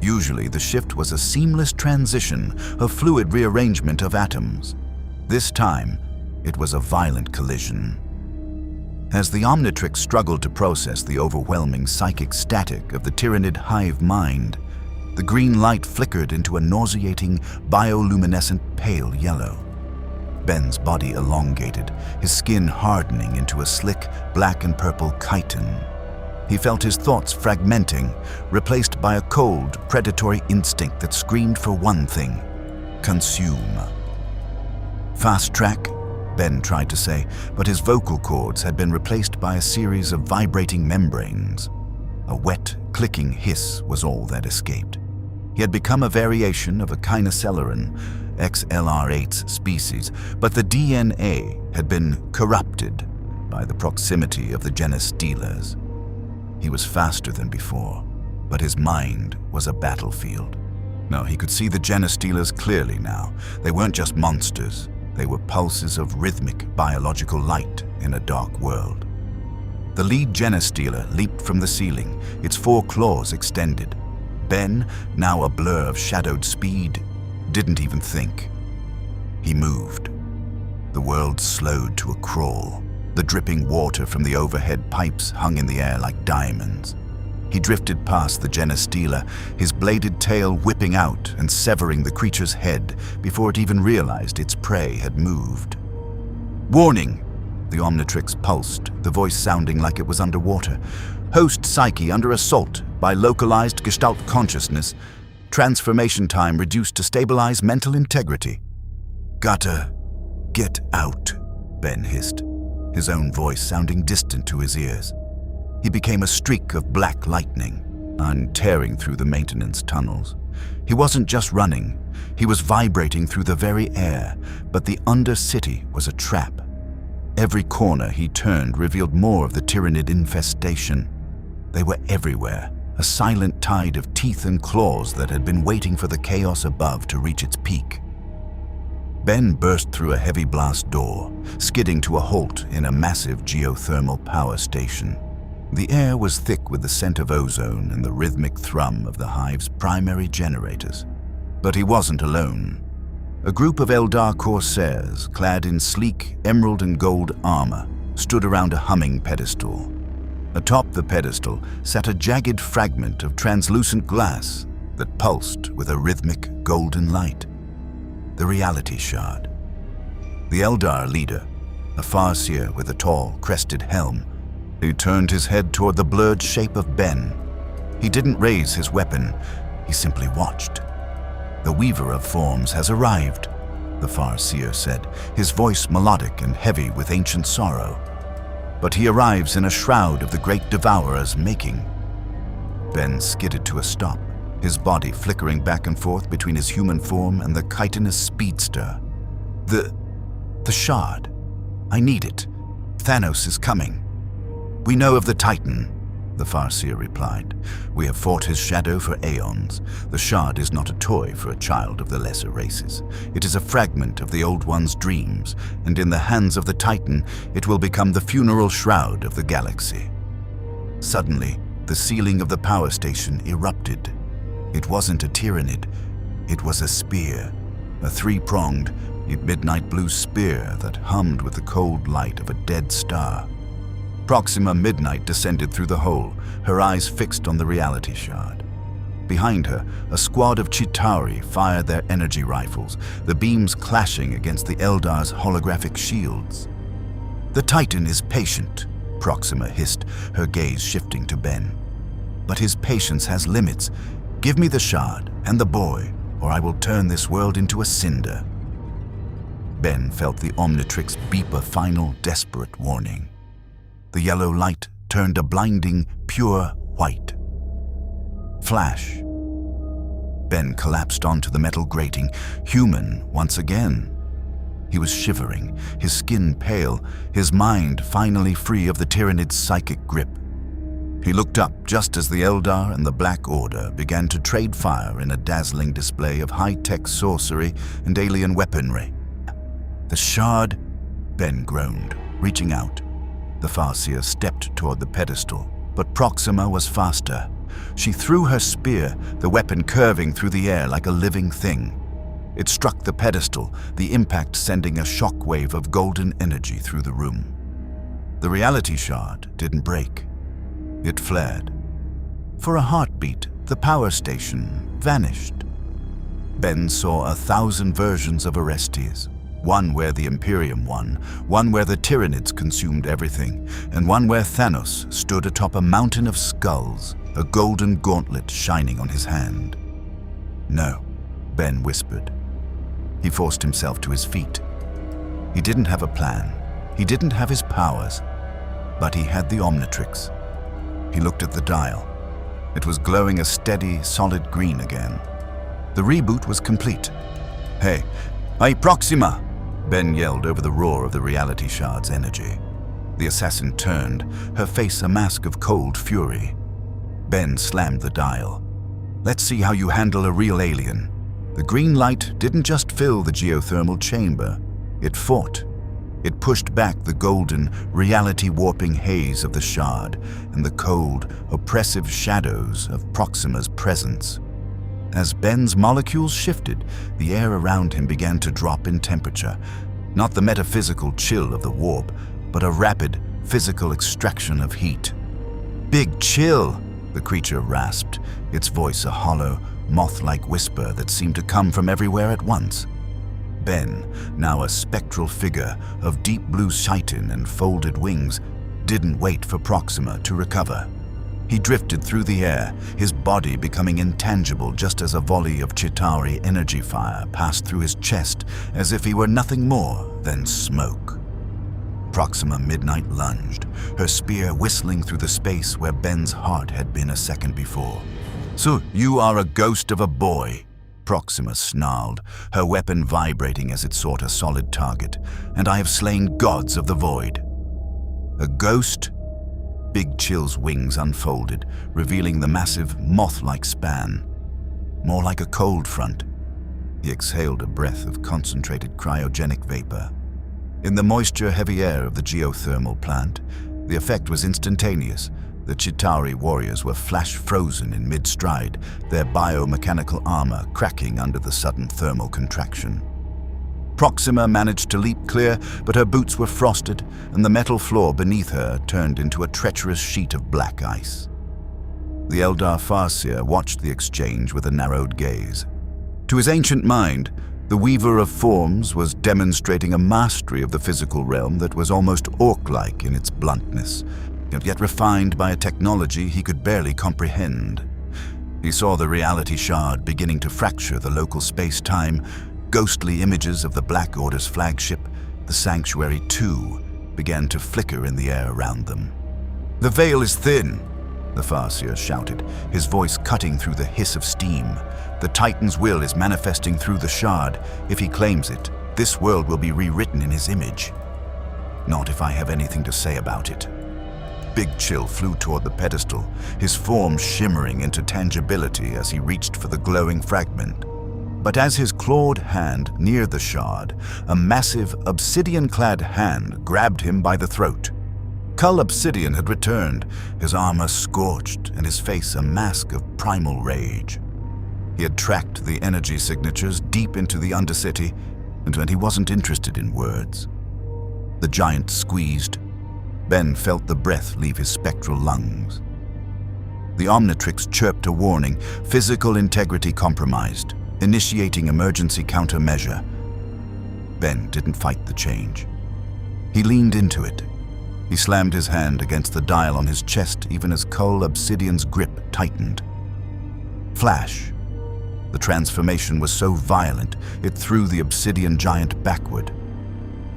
Usually, the shift was a seamless transition, a fluid rearrangement of atoms. This time, it was a violent collision. As the Omnitrix struggled to process the overwhelming psychic static of the Tyranid hive mind, the green light flickered into a nauseating, bioluminescent pale yellow. Ben's body elongated, his skin hardening into a slick black and purple chitin. He felt his thoughts fragmenting, replaced by a cold, predatory instinct that screamed for one thing: consume. Fast track, Ben tried to say, but his vocal cords had been replaced by a series of vibrating membranes. A wet, clicking hiss was all that escaped. He had become a variation of a Kinoceleran, XLR8's species, but the DNA had been corrupted by the proximity of the genus stealers. He was faster than before, but his mind was a battlefield. No, he could see the genus stealers clearly now. They weren't just monsters. They were pulses of rhythmic, biological light in a dark world. The lead genus stealer leaped from the ceiling, its 4 claws extended. Ben, now a blur of shadowed speed, didn't even think. He moved. The world slowed to a crawl. The dripping water from the overhead pipes hung in the air like diamonds. He drifted past the genus stealer, his bladed tail whipping out and severing the creature's head before it even realized its prey had moved. Warning! The Omnitrix pulsed, the voice sounding like it was underwater. Host psyche under assault by localized Gestalt consciousness. Transformation time reduced to stabilize mental integrity. Gotta get out, Ben hissed, his own voice sounding distant to his ears. He became a streak of black lightning, tearing through the maintenance tunnels. He wasn't just running, he was vibrating through the very air, but the Undercity was a trap. Every corner he turned revealed more of the Tyranid infestation. They were everywhere, a silent tide of teeth and claws that had been waiting for the chaos above to reach its peak. Ben burst through a heavy blast door, skidding to a halt in a massive geothermal power station. The air was thick with the scent of ozone and the rhythmic thrum of the hive's primary generators. But he wasn't alone. A group of Eldar corsairs, clad in sleek emerald and gold armor, stood around a humming pedestal. Atop the pedestal sat a jagged fragment of translucent glass that pulsed with a rhythmic golden light. The reality shard. The Eldar leader, a Farseer with a tall, crested helm, he turned his head toward the blurred shape of Ben. He didn't raise his weapon, he simply watched. The Weaver of Forms has arrived, the Farseer said, his voice melodic and heavy with ancient sorrow. But he arrives in a shroud of the great Devourer's making. Ben skidded to a stop, his body flickering back and forth between his human form and the chitinous speedster. The shard. I need it. Thanos is coming. We know of the Titan, the Farseer replied. We have fought his shadow for aeons. The shard is not a toy for a child of the lesser races. It is a fragment of the Old One's dreams, and in the hands of the Titan, it will become the funeral shroud of the galaxy. Suddenly, the ceiling of the power station erupted. It wasn't a Tyranid. It was a spear, a 3-pronged, midnight blue spear that hummed with the cold light of a dead star. Proxima Midnight descended through the hole, her eyes fixed on the reality shard. Behind her, a squad of Chitauri fired their energy rifles, the beams clashing against the Eldar's holographic shields. The Titan is patient, Proxima hissed, her gaze shifting to Ben. But his patience has limits. Give me the shard and the boy, or I will turn this world into a cinder. Ben felt the Omnitrix beep a final, desperate warning. The yellow light turned a blinding, pure white. Flash. Ben collapsed onto the metal grating, human once again. He was shivering, his skin pale, his mind finally free of the Tyranids' psychic grip. He looked up just as the Eldar and the Black Order began to trade fire in a dazzling display of high-tech sorcery and alien weaponry. "The shard," Ben groaned, reaching out. The Farseer stepped toward the pedestal, but Proxima was faster. She threw her spear, the weapon curving through the air like a living thing. It struck the pedestal, the impact sending a shockwave of golden energy through the room. The reality shard didn't break. It flared. For a heartbeat, the power station vanished. Ben saw 1,000 versions of Orestes. One where the Imperium won, one where the Tyranids consumed everything, and one where Thanos stood atop a mountain of skulls, a golden gauntlet shining on his hand. "No," Ben whispered. He forced himself to his feet. He didn't have a plan. He didn't have his powers. But he had the Omnitrix. He looked at the dial. It was glowing a steady, solid green again. The reboot was complete. "Hey, Proxima!" Ben yelled over the roar of the reality shard's energy. The assassin turned, her face a mask of cold fury. Ben slammed the dial. "Let's see how you handle a real alien." The green light didn't just fill the geothermal chamber. It fought. It pushed back the golden, reality-warping haze of the shard and the cold, oppressive shadows of Proxima's presence. As Ben's molecules shifted, the air around him began to drop in temperature. Not the metaphysical chill of the warp, but a rapid, physical extraction of heat. "Big chill," the creature rasped, its voice a hollow, moth-like whisper that seemed to come from everywhere at once. Ben, now a spectral figure of deep blue chitin and folded wings, didn't wait for Proxima to recover. He drifted through the air, his body becoming intangible just as a volley of Chitauri energy fire passed through his chest as if he were nothing more than smoke. Proxima Midnight lunged, her spear whistling through the space where Ben's heart had been a second before. "So you are a ghost of a boy," Proxima snarled, her weapon vibrating as it sought a solid target. "And I have slain gods of the void." "A ghost?" Big Chill's wings unfolded, revealing the massive, moth-like span. More like a cold front. He exhaled a breath of concentrated cryogenic vapor. In the moisture-heavy air of the geothermal plant, the effect was instantaneous. The Chitauri warriors were flash-frozen in mid-stride, their biomechanical armor cracking under the sudden thermal contraction. Proxima managed to leap clear, but her boots were frosted, and the metal floor beneath her turned into a treacherous sheet of black ice. The Eldar Farseer watched the exchange with a narrowed gaze. To his ancient mind, the Weaver of Forms was demonstrating a mastery of the physical realm that was almost orc-like in its bluntness, yet refined by a technology he could barely comprehend. He saw the reality shard beginning to fracture the local space-time. Ghostly images of the Black Order's flagship, the Sanctuary II, began to flicker in the air around them. "The veil is thin," the Farseer shouted, his voice cutting through the hiss of steam. "The Titan's will is manifesting through the shard. If he claims it, this world will be rewritten in his image. Not if I have anything to say about it." Big Chill flew toward the pedestal, his form shimmering into tangibility as he reached for the glowing fragment. But as his clawed hand neared the shard, a massive, obsidian-clad hand grabbed him by the throat. Cull Obsidian had returned, his armor scorched and his face a mask of primal rage. He had tracked the energy signatures deep into the Undercity, and he wasn't interested in words. The giant squeezed. Ben felt the breath leave his spectral lungs. The Omnitrix chirped a warning, physical integrity compromised, initiating emergency countermeasure. Ben didn't fight the change. He leaned into it. He slammed his hand against the dial on his chest even as Cull Obsidian's grip tightened. Flash. The transformation was so violent, it threw the obsidian giant backward.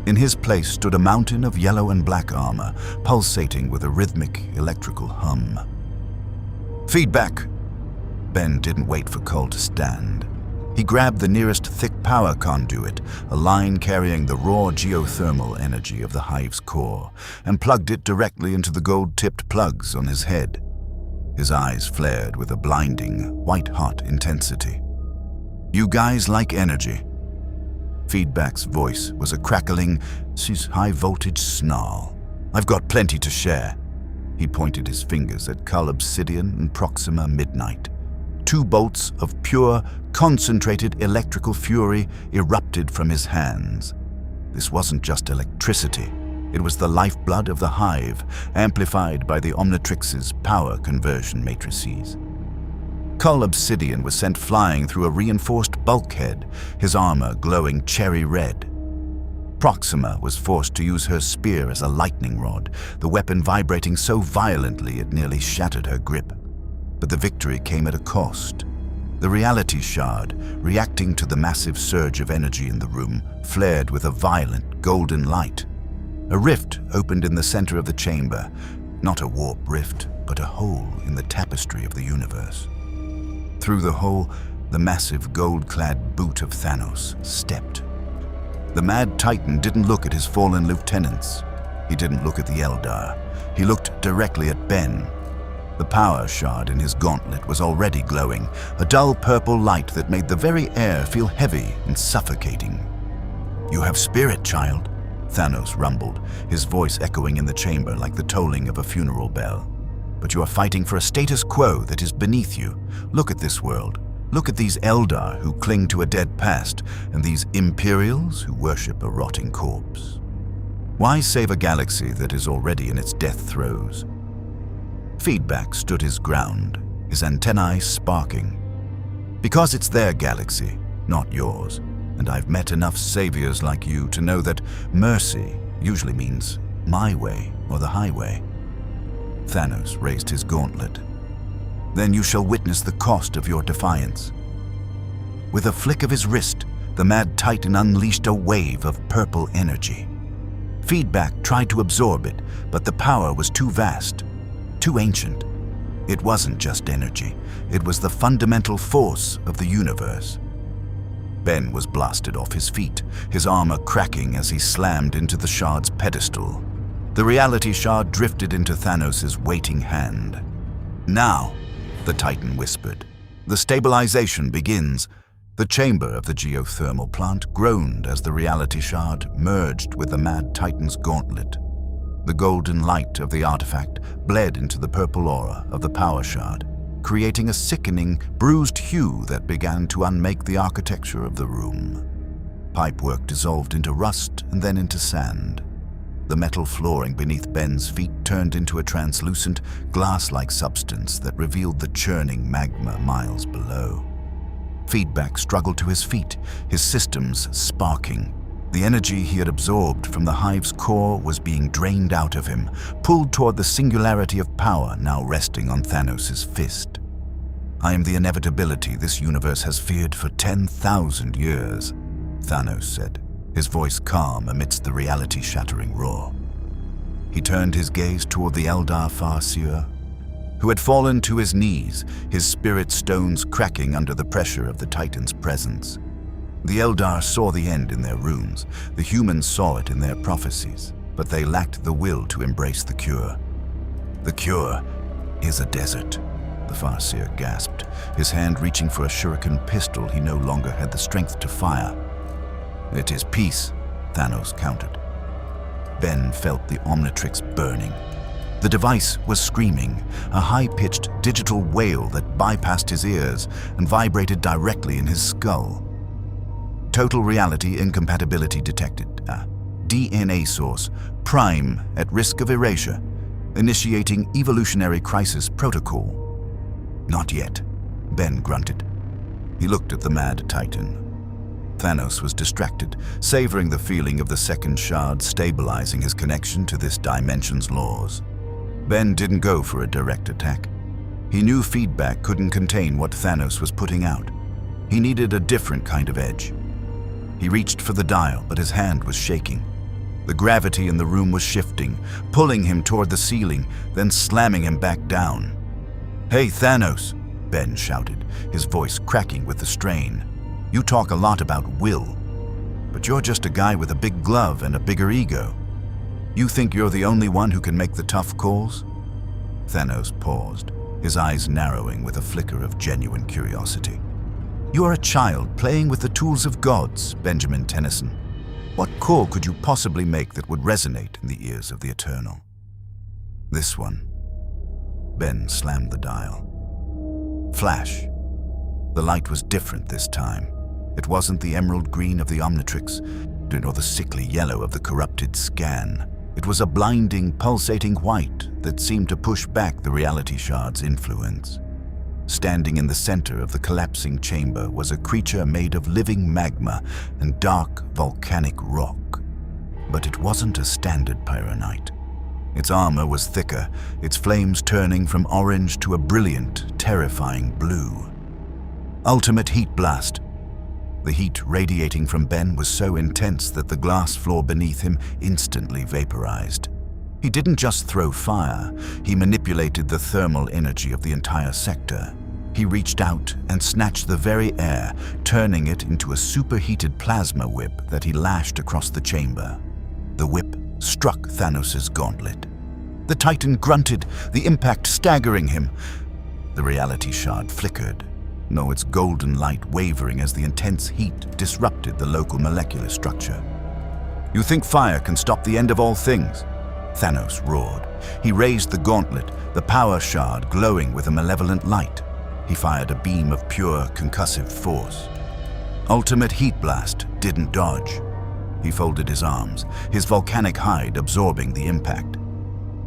In his place stood a mountain of yellow and black armor, pulsating with a rhythmic electrical hum. "Feedback!" Ben didn't wait for Cull to stand. He grabbed the nearest thick power conduit, a line carrying the raw geothermal energy of the hive's core, and plugged it directly into the gold-tipped plugs on his head. His eyes flared with a blinding, white-hot intensity. "You guys like energy?" Feedback's voice was a crackling, high-voltage snarl. "I've got plenty to share." He pointed his fingers at Cull Obsidian and Proxima Midnight. Two bolts of pure, concentrated electrical fury erupted from his hands. This wasn't just electricity. It was the lifeblood of the hive, amplified by the Omnitrix's power conversion matrices. Cull Obsidian was sent flying through a reinforced bulkhead, his armor glowing cherry red. Proxima was forced to use her spear as a lightning rod, the weapon vibrating so violently it nearly shattered her grip. But the victory came at a cost. The reality shard, reacting to the massive surge of energy in the room, flared with a violent golden light. A rift opened in the center of the chamber, not a warp rift, but a hole in the tapestry of the universe. Through the hole, the massive gold-clad boot of Thanos stepped. The Mad Titan didn't look at his fallen lieutenants. He didn't look at the Eldar. He looked directly at Ben. The power shard in his gauntlet was already glowing, a dull purple light that made the very air feel heavy and suffocating. "You have spirit, child," Thanos rumbled, his voice echoing in the chamber like the tolling of a funeral bell. "But you are fighting for a status quo that is beneath you. Look at this world. Look at these Eldar who cling to a dead past, and these Imperials who worship a rotting corpse. Why save a galaxy that is already in its death throes?" Feedback stood his ground, his antennae sparking. "Because it's their galaxy, not yours, and I've met enough saviors like you to know that mercy usually means my way or the highway." Thanos raised his gauntlet. "Then you shall witness the cost of your defiance." With a flick of his wrist, the Mad Titan unleashed a wave of purple energy. Feedback tried to absorb it, but the power was too vast, too ancient. It wasn't just energy, it was the fundamental force of the universe. Ben was blasted off his feet, his armor cracking as he slammed into the shard's pedestal. The reality shard drifted into Thanos' waiting hand. "Now," the Titan whispered, "the stabilization begins." The chamber of the geothermal plant groaned as the reality shard merged with the Mad Titan's gauntlet. The golden light of the artifact bled into the purple aura of the power shard, creating a sickening, bruised hue that began to unmake the architecture of the room. Pipework dissolved into rust and then into sand. The metal flooring beneath Ben's feet turned into a translucent, glass-like substance that revealed the churning magma miles below. Feedback struggled to his feet, his systems sparking. The energy he had absorbed from the hive's core was being drained out of him, pulled toward the singularity of power now resting on Thanos' fist. "I am the inevitability this universe has feared for 10,000 years, Thanos said, his voice calm amidst the reality-shattering roar. He turned his gaze toward the Eldar Farseer, who had fallen to his knees, his spirit stones cracking under the pressure of the Titan's presence. The Eldar saw the end in their runes, the humans saw it in their prophecies, but they lacked the will to embrace the cure. "The cure is a desert," the Farseer gasped, his hand reaching for a shuriken pistol he no longer had the strength to fire. "It is peace," Thanos countered. Ben felt the Omnitrix burning. The device was screaming, a high-pitched digital wail that bypassed his ears and vibrated directly in his skull. "Total reality incompatibility detected. DNA source, prime at risk of erasure. Initiating evolutionary crisis protocol." "Not yet," Ben grunted. He looked at the Mad Titan. Thanos was distracted, savoring the feeling of the second shard stabilizing his connection to this dimension's laws. Ben didn't go for a direct attack. He knew feedback couldn't contain what Thanos was putting out. He needed a different kind of edge. He reached for the dial, but his hand was shaking. The gravity in the room was shifting, pulling him toward the ceiling, then slamming him back down. "Hey, Thanos," Ben shouted, his voice cracking with the strain. You talk a lot about will, but you're just a guy with a big glove and a bigger ego. You think you're the only one who can make the tough calls?" Thanos paused, his eyes narrowing with a flicker of genuine curiosity. "You are a child playing with the tools of gods, Benjamin Tennyson. What call could you possibly make that would resonate in the ears of the Eternal?" "This one." Ben slammed the dial. Flash. The light was different this time. It wasn't the emerald green of the Omnitrix, nor the sickly yellow of the corrupted scan. It was a blinding, pulsating white that seemed to push back the reality shard's influence. Standing in the center of the collapsing chamber was a creature made of living magma and dark volcanic rock. But it wasn't a standard pyronite. Its armor was thicker, its flames turning from orange to a brilliant, terrifying blue. Ultimate heat blast. The heat radiating from Ben was so intense that the glass floor beneath him instantly vaporized. He didn't just throw fire, he manipulated the thermal energy of the entire sector. He reached out and snatched the very air, turning it into a superheated plasma whip that he lashed across the chamber. The whip struck Thanos' gauntlet. The Titan grunted, the impact staggering him. The reality shard flickered, its golden light wavering as the intense heat disrupted the local molecular structure. "You think fire can stop the end of all things?" Thanos roared. He raised the gauntlet, the power shard glowing with a malevolent light. He fired a beam of pure concussive force. Ultimate heat blast didn't dodge. He folded his arms, his volcanic hide absorbing the impact.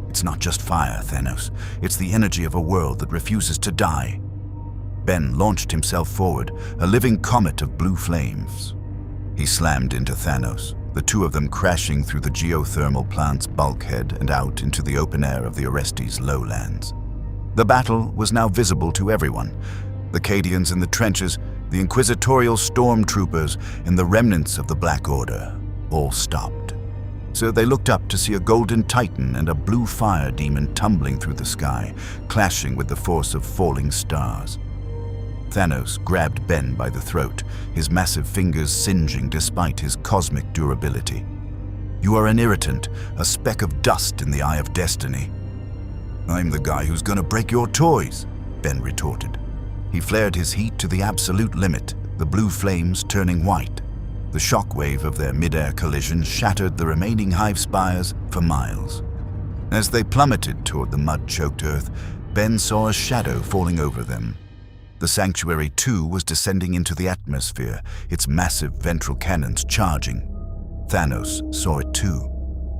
"It's not just fire, Thanos. It's the energy of a world that refuses to die." Ben launched himself forward, a living comet of blue flames. He slammed into Thanos, the two of them crashing through the geothermal plant's bulkhead and out into the open air of the Orestes lowlands. The battle was now visible to everyone. The Cadians in the trenches, the inquisitorial stormtroopers, and the remnants of the Black Order all stopped. So they looked up to see a golden titan and a blue fire demon tumbling through the sky, clashing with the force of falling stars. Thanos grabbed Ben by the throat, his massive fingers singeing despite his cosmic durability. "You are an irritant, a speck of dust in the eye of destiny." "I'm the guy who's gonna break your toys," Ben retorted. He flared his heat to the absolute limit, the blue flames turning white. The shockwave of their mid-air collision shattered the remaining hive spires for miles. As they plummeted toward the mud-choked earth, Ben saw a shadow falling over them. The Sanctuary too was descending into the atmosphere, its massive ventral cannons charging. Thanos saw it too.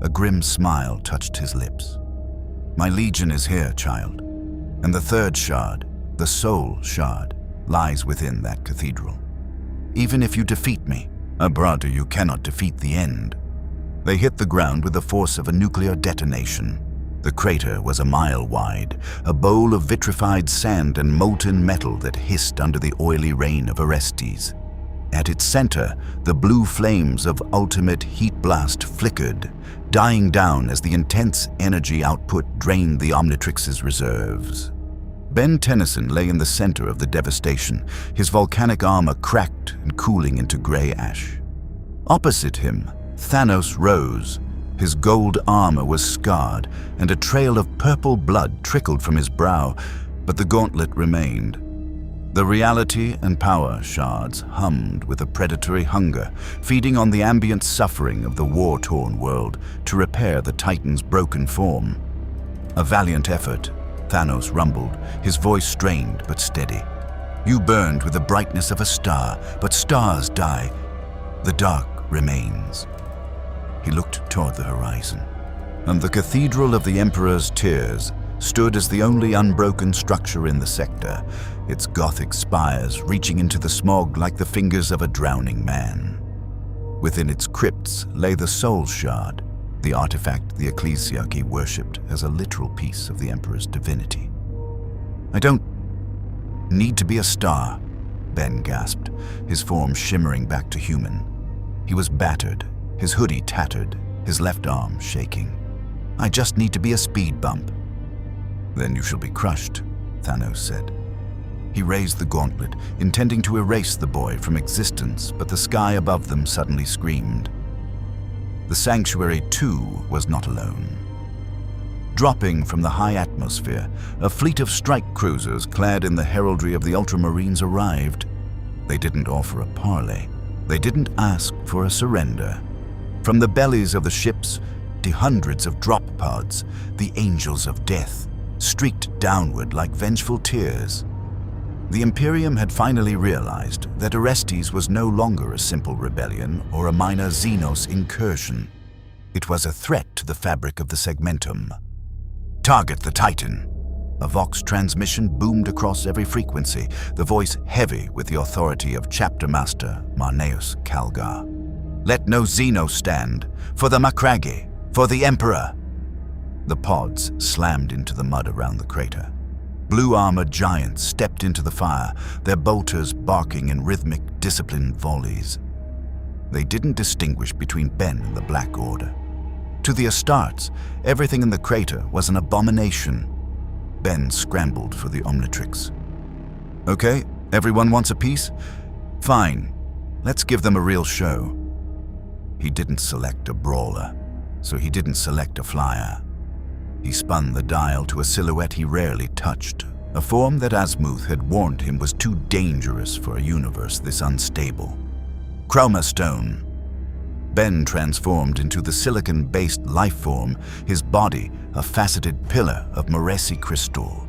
A grim smile touched his lips. "My legion is here, child. And the third shard, the soul shard, lies within that cathedral. Even if you defeat me, brother, you cannot defeat the end." They hit the ground with the force of a nuclear detonation. The crater was a mile wide, a bowl of vitrified sand and molten metal that hissed under the oily rain of Orestes. At its center, the blue flames of ultimate heat blast flickered, dying down as the intense energy output drained the Omnitrix's reserves. Ben Tennyson lay in the center of the devastation, his volcanic armor cracked and cooling into gray ash. Opposite him, Thanos rose. His gold armor was scarred, and a trail of purple blood trickled from his brow, but the gauntlet remained. The reality and power shards hummed with a predatory hunger, feeding on the ambient suffering of the war-torn world to repair the Titan's broken form. A valiant effort, Thanos rumbled, his voice strained but steady. "You burned with the brightness of a star, but stars die. The dark remains." He looked toward the horizon, and the Cathedral of the Emperor's Tears stood as the only unbroken structure in the sector, its Gothic spires reaching into the smog like the fingers of a drowning man. Within its crypts lay the Soul Shard, the artifact the ecclesiarchy worshipped as a literal piece of the Emperor's divinity. "I don't need to be a star," Ben gasped, his form shimmering back to human. He was battered, his hoodie tattered, his left arm shaking. "I just need to be a speed bump." "Then you shall be crushed," Thanos said. He raised the gauntlet, intending to erase the boy from existence, but the sky above them suddenly screamed. The sanctuary, too, was not alone. Dropping from the high atmosphere, a fleet of strike cruisers clad in the heraldry of the Ultramarines arrived. They didn't offer a parley. They didn't ask for a surrender. From the bellies of the ships, the hundreds of drop pods, the angels of death, streaked downward like vengeful tears. The Imperium had finally realized that Orestes was no longer a simple rebellion or a minor Xenos incursion. It was a threat to the fabric of the segmentum. "Target the Titan." A Vox transmission boomed across every frequency, the voice heavy with the authority of Chapter Master Marneus Calgar. "Let no Xenos stand. For the Macragge. For the Emperor." The pods slammed into the mud around the crater. Blue-armored giants stepped into the fire, their bolters barking in rhythmic, disciplined volleys. They didn't distinguish between Ben and the Black Order. To the Astartes, everything in the crater was an abomination. Ben scrambled for the Omnitrix. "Okay, everyone wants a piece? Fine, let's give them a real show." He didn't select a brawler, so he didn't select a flyer. He spun the dial to a silhouette he rarely touched, a form that Asmuth had warned him was too dangerous for a universe this unstable. Chroma Stone. Ben transformed into the silicon-based life form, his body a faceted pillar of Moresi crystal.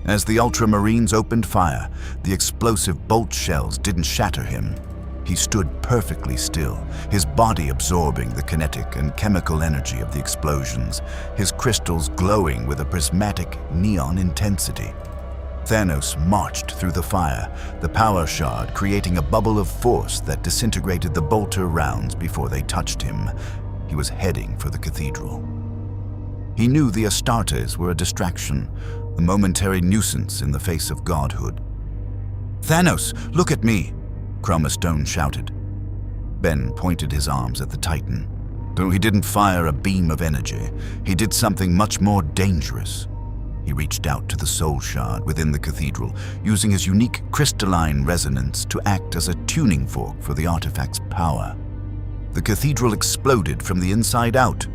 As the Ultramarines opened fire, the explosive bolt shells didn't shatter him. He stood perfectly still, his body absorbing the kinetic and chemical energy of the explosions, his crystals glowing with a prismatic neon intensity. Thanos marched through the fire, the power shard creating a bubble of force that disintegrated the bolter rounds before they touched him. He was heading for the cathedral. He knew the Astartes were a distraction, a momentary nuisance in the face of godhood. "Thanos, look at me!" Chroma Stone shouted. Ben pointed his arms at the Titan. Though he didn't fire a beam of energy, he did something much more dangerous. He reached out to the soul shard within the cathedral, using his unique crystalline resonance to act as a tuning fork for the artifact's power. The cathedral exploded from the inside out.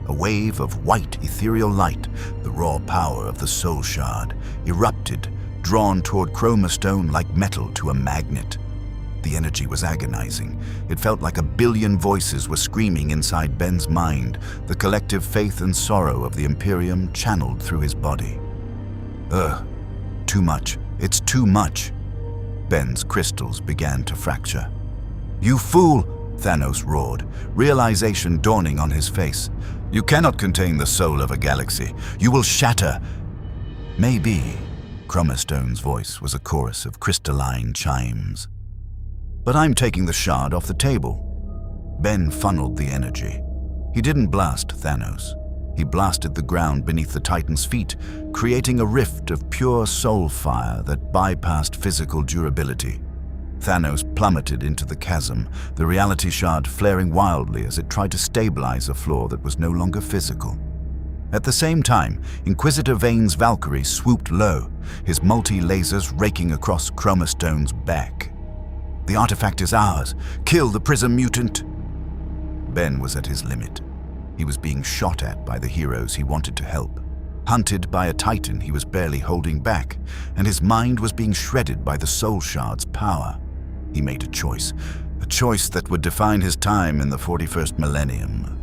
A wave of white ethereal light, the raw power of the soul shard, erupted, drawn toward Chroma Stone like metal to a magnet. The energy was agonizing. It felt like a billion voices were screaming inside Ben's mind, the collective faith and sorrow of the Imperium channeled through his body. Too much. It's too much. Ben's crystals began to fracture. "You fool!" Thanos roared, realization dawning on his face. "You cannot contain the soul of a galaxy. You will shatter." "Maybe." Chroma Stone's voice was a chorus of crystalline chimes. "But I'm taking the shard off the table." Ben funneled the energy. He didn't blast Thanos. He blasted the ground beneath the Titan's feet, creating a rift of pure soul fire that bypassed physical durability. Thanos plummeted into the chasm, the reality shard flaring wildly as it tried to stabilize a floor that was no longer physical. At the same time, Inquisitor Vane's Valkyrie swooped low, his multi-lasers raking across Chroma Stone's back. "The artifact is ours. Kill the Prism Mutant." Ben was at his limit. He was being shot at by the heroes he wanted to help, hunted by a Titan he was barely holding back, and his mind was being shredded by the Soul Shard's power. He made a choice that would define his time in the 41st millennium.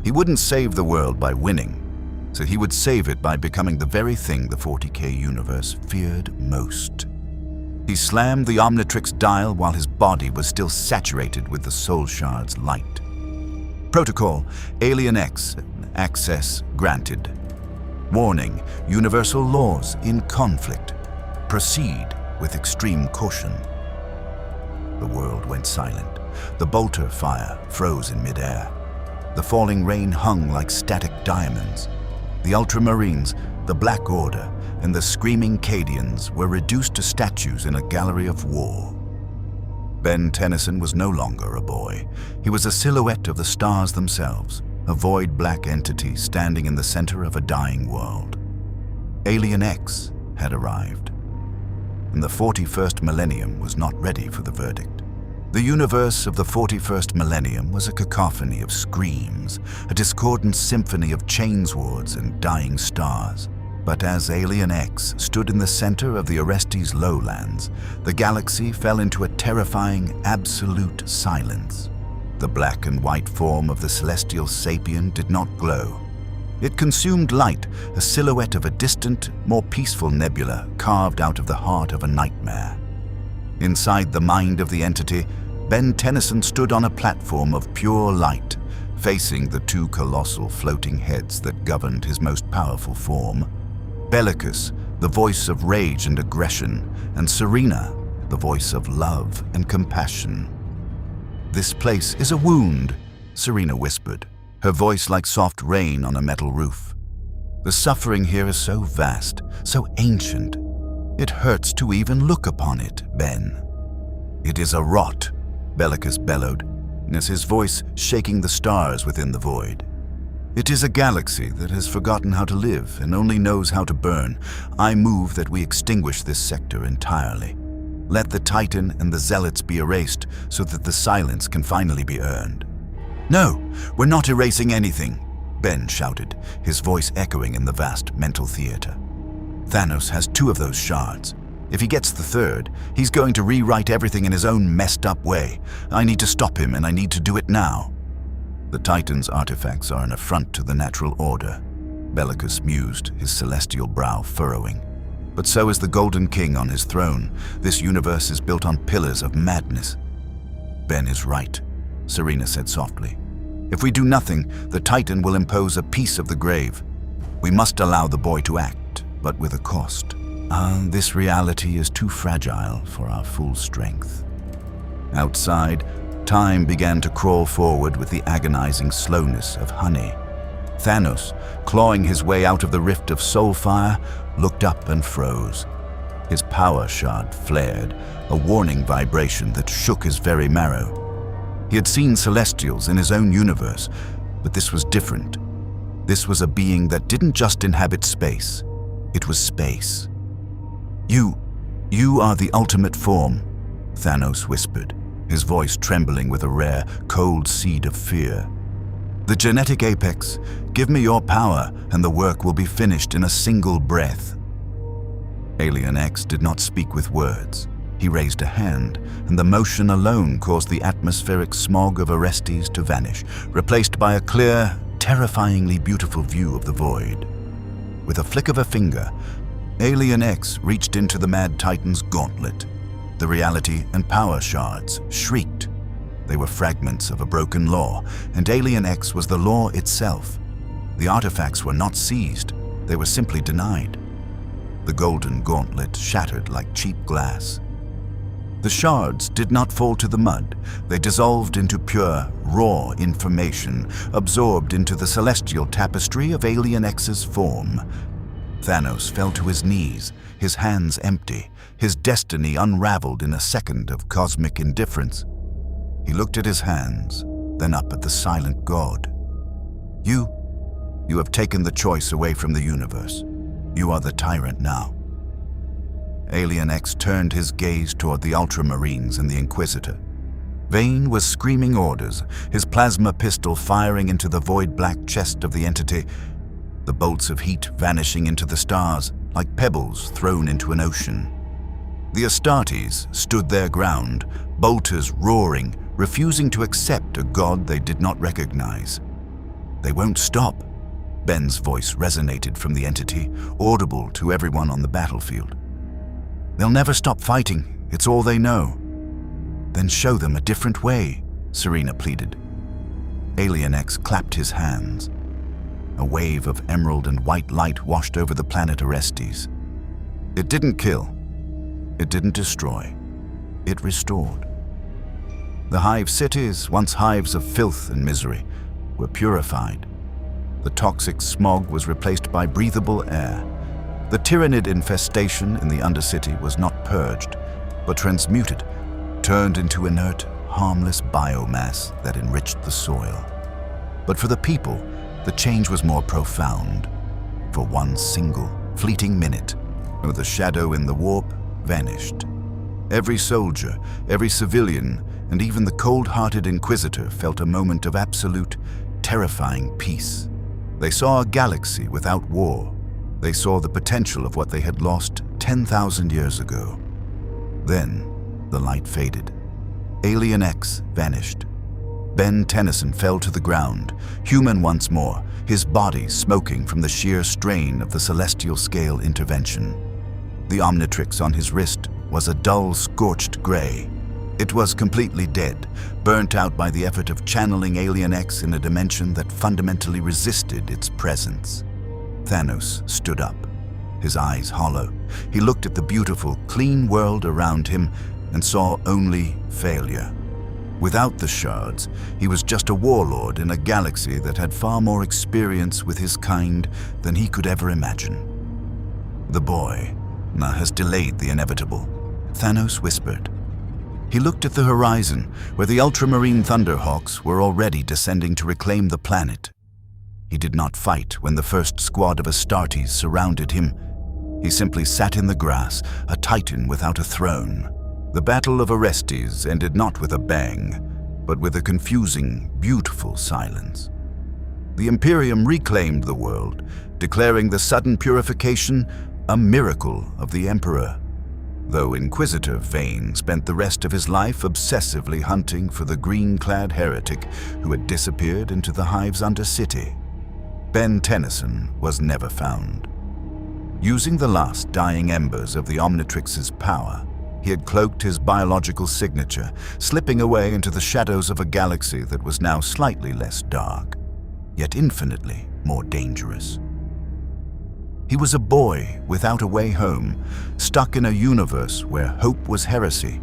He wouldn't save the world by winning, so he would save it by becoming the very thing the 40K universe feared most. He slammed the Omnitrix dial while his body was still saturated with the Soul Shard's light. Protocol, Alien X, access granted. Warning, universal laws in conflict. Proceed with extreme caution. The world went silent. The bolter fire froze in midair. The falling rain hung like static diamonds. The Ultramarines, the Black Order, and the screaming Cadians were reduced to statues in a gallery of war. Ben Tennyson was no longer a boy. He was a silhouette of the stars themselves, a void-black entity standing in the center of a dying world. Alien X had arrived. and the 41st millennium was not ready for the verdict. The universe of the 41st millennium was a cacophony of screams, a discordant symphony of chainswords and dying stars. But as Alien X stood in the center of the Orestes lowlands, the galaxy fell into a terrifying, absolute silence. The black and white form of the celestial sapien did not glow. It consumed light, a silhouette of a distant, more peaceful nebula carved out of the heart of a nightmare. Inside the mind of the entity, Ben Tennyson stood on a platform of pure light, facing the two colossal floating heads that governed his most powerful form. Bellicus, the voice of rage and aggression, and Serena, the voice of love and compassion. "This place is a wound," Serena whispered, her voice like soft rain on a metal roof. "The suffering here is so vast, so ancient. It hurts to even look upon it, Ben." "It is a rot," Bellicus bellowed, his voice shaking the stars within the void. "It is a galaxy that has forgotten how to live and only knows how to burn. I move that we extinguish this sector entirely. Let the Titan and the Zealots be erased so that the silence can finally be earned." "No, we're not erasing anything," Ben shouted, his voice echoing in the vast mental theater. "Thanos has 2 of those shards. If he gets the 3rd, he's going to rewrite everything in his own messed up way. I need to stop him, and I need to do it now." "The Titan's artifacts are an affront to the natural order," Bellicus mused, his celestial brow furrowing. "But so is the Golden King on his throne. This universe is built on pillars of madness." "Ben is right," Serena said softly. "If we do nothing, the Titan will impose a piece of the grave. We must allow the boy to act, but with a cost. This reality is too fragile for our full strength." Outside, time began to crawl forward with the agonizing slowness of honey. Thanos, clawing his way out of the rift of soulfire, looked up and froze. His power shard flared, a warning vibration that shook his very marrow. He had seen Celestials in his own universe, but this was different. This was a being that didn't just inhabit space. It was space. You are the ultimate form," Thanos whispered, his voice trembling with a rare, cold seed of fear. "The genetic apex, give me your power and the work will be finished in a single breath." Alien X did not speak with words. He raised a hand, and the motion alone caused the atmospheric smog of Orestes to vanish, replaced by a clear, terrifyingly beautiful view of the void. With a flick of a finger, Alien X reached into the Mad Titan's gauntlet. The reality and power shards shrieked. They were fragments of a broken law, and Alien X was the law itself. The artifacts were not seized, they were simply denied. The golden gauntlet shattered like cheap glass. The shards did not fall to the mud. They dissolved into pure, raw information, absorbed into the celestial tapestry of Alien X's form. Thanos fell to his knees, his hands empty, his destiny unraveled in a second of cosmic indifference. He looked at his hands, then up at the silent god. You have taken the choice away from the universe. You are the tyrant now." Alien X turned his gaze toward the Ultramarines and the Inquisitor. Vane was screaming orders, his plasma pistol firing into the void-black chest of the entity, the bolts of heat vanishing into the stars like pebbles thrown into an ocean. The Astartes stood their ground, bolters roaring, refusing to accept a god they did not recognize. "They won't stop," Ben's voice resonated from the entity, audible to everyone on the battlefield. "They'll never stop fighting, it's all they know." "Then show them a different way," Serena pleaded. Alien X clapped his hands. A wave of emerald and white light washed over the planet Orestes. It didn't kill. It didn't destroy. It restored. The hive cities, once hives of filth and misery, were purified. The toxic smog was replaced by breathable air. The Tyranid infestation in the Undercity was not purged, but transmuted, turned into inert, harmless biomass that enriched the soil. But for the people, the change was more profound. For one single, fleeting minute, the shadow in the warp vanished. Every soldier, every civilian, and even the cold-hearted Inquisitor felt a moment of absolute, terrifying peace. They saw a galaxy without war. They saw the potential of what they had lost 10,000 years ago. Then, the light faded. Alien X vanished. Ben Tennyson fell to the ground, human once more, his body smoking from the sheer strain of the celestial scale intervention. The Omnitrix on his wrist was a dull, scorched gray. It was completely dead, burnt out by the effort of channeling Alien X in a dimension that fundamentally resisted its presence. Thanos stood up, his eyes hollow. He looked at the beautiful, clean world around him and saw only failure. Without the shards, he was just a warlord in a galaxy that had far more experience with his kind than he could ever imagine. The boy has delayed the inevitable, Thanos whispered. He looked at the horizon, where the ultramarine thunderhawks were already descending to reclaim the planet. He did not fight when the first squad of Astartes surrounded him. He simply sat in the grass, a titan without a throne. The Battle of Orestes ended not with a bang, but with a confusing, beautiful silence. The Imperium reclaimed the world, declaring the sudden purification a miracle of the Emperor, though Inquisitor Vane spent the rest of his life obsessively hunting for the green-clad heretic who had disappeared into the Hive's undercity. Ben Tennyson was never found. Using the last dying embers of the Omnitrix's power, he had cloaked his biological signature, slipping away into the shadows of a galaxy that was now slightly less dark, yet infinitely more dangerous. He was a boy without a way home, stuck in a universe where hope was heresy,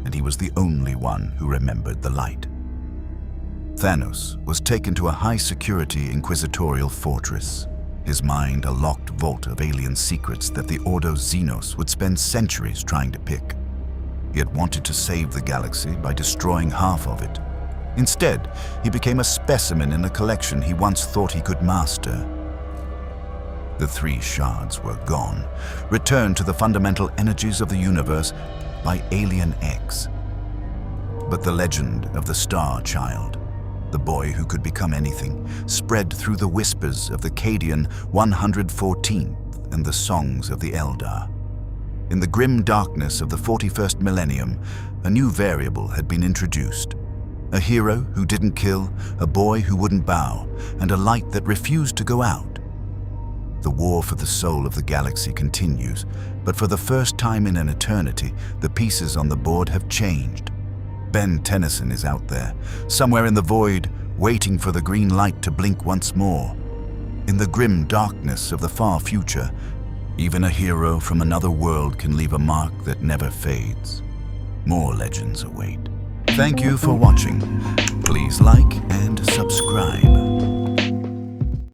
and he was the only one who remembered the light. Thanos was taken to a high-security inquisitorial fortress, his mind a locked vault of alien secrets that the Ordo Xenos would spend centuries trying to pick. He had wanted to save the galaxy by destroying half of it. Instead, he became a specimen in a collection he once thought he could master. The 3 shards were gone, returned to the fundamental energies of the universe by Alien X. But the legend of the Star Child, the boy who could become anything, spread through the whispers of the Cadian 114th and the songs of the Eldar. In the grim darkness of the 41st millennium, a new variable had been introduced. A hero who didn't kill, a boy who wouldn't bow, and a light that refused to go out. The war for the soul of the galaxy continues, but for the first time in an eternity, the pieces on the board have changed. Ben Tennyson is out there, somewhere in the void, waiting for the green light to blink once more. In the grim darkness of the far future, even a hero from another world can leave a mark that never fades. More legends await. Thank you for watching. Please like and subscribe.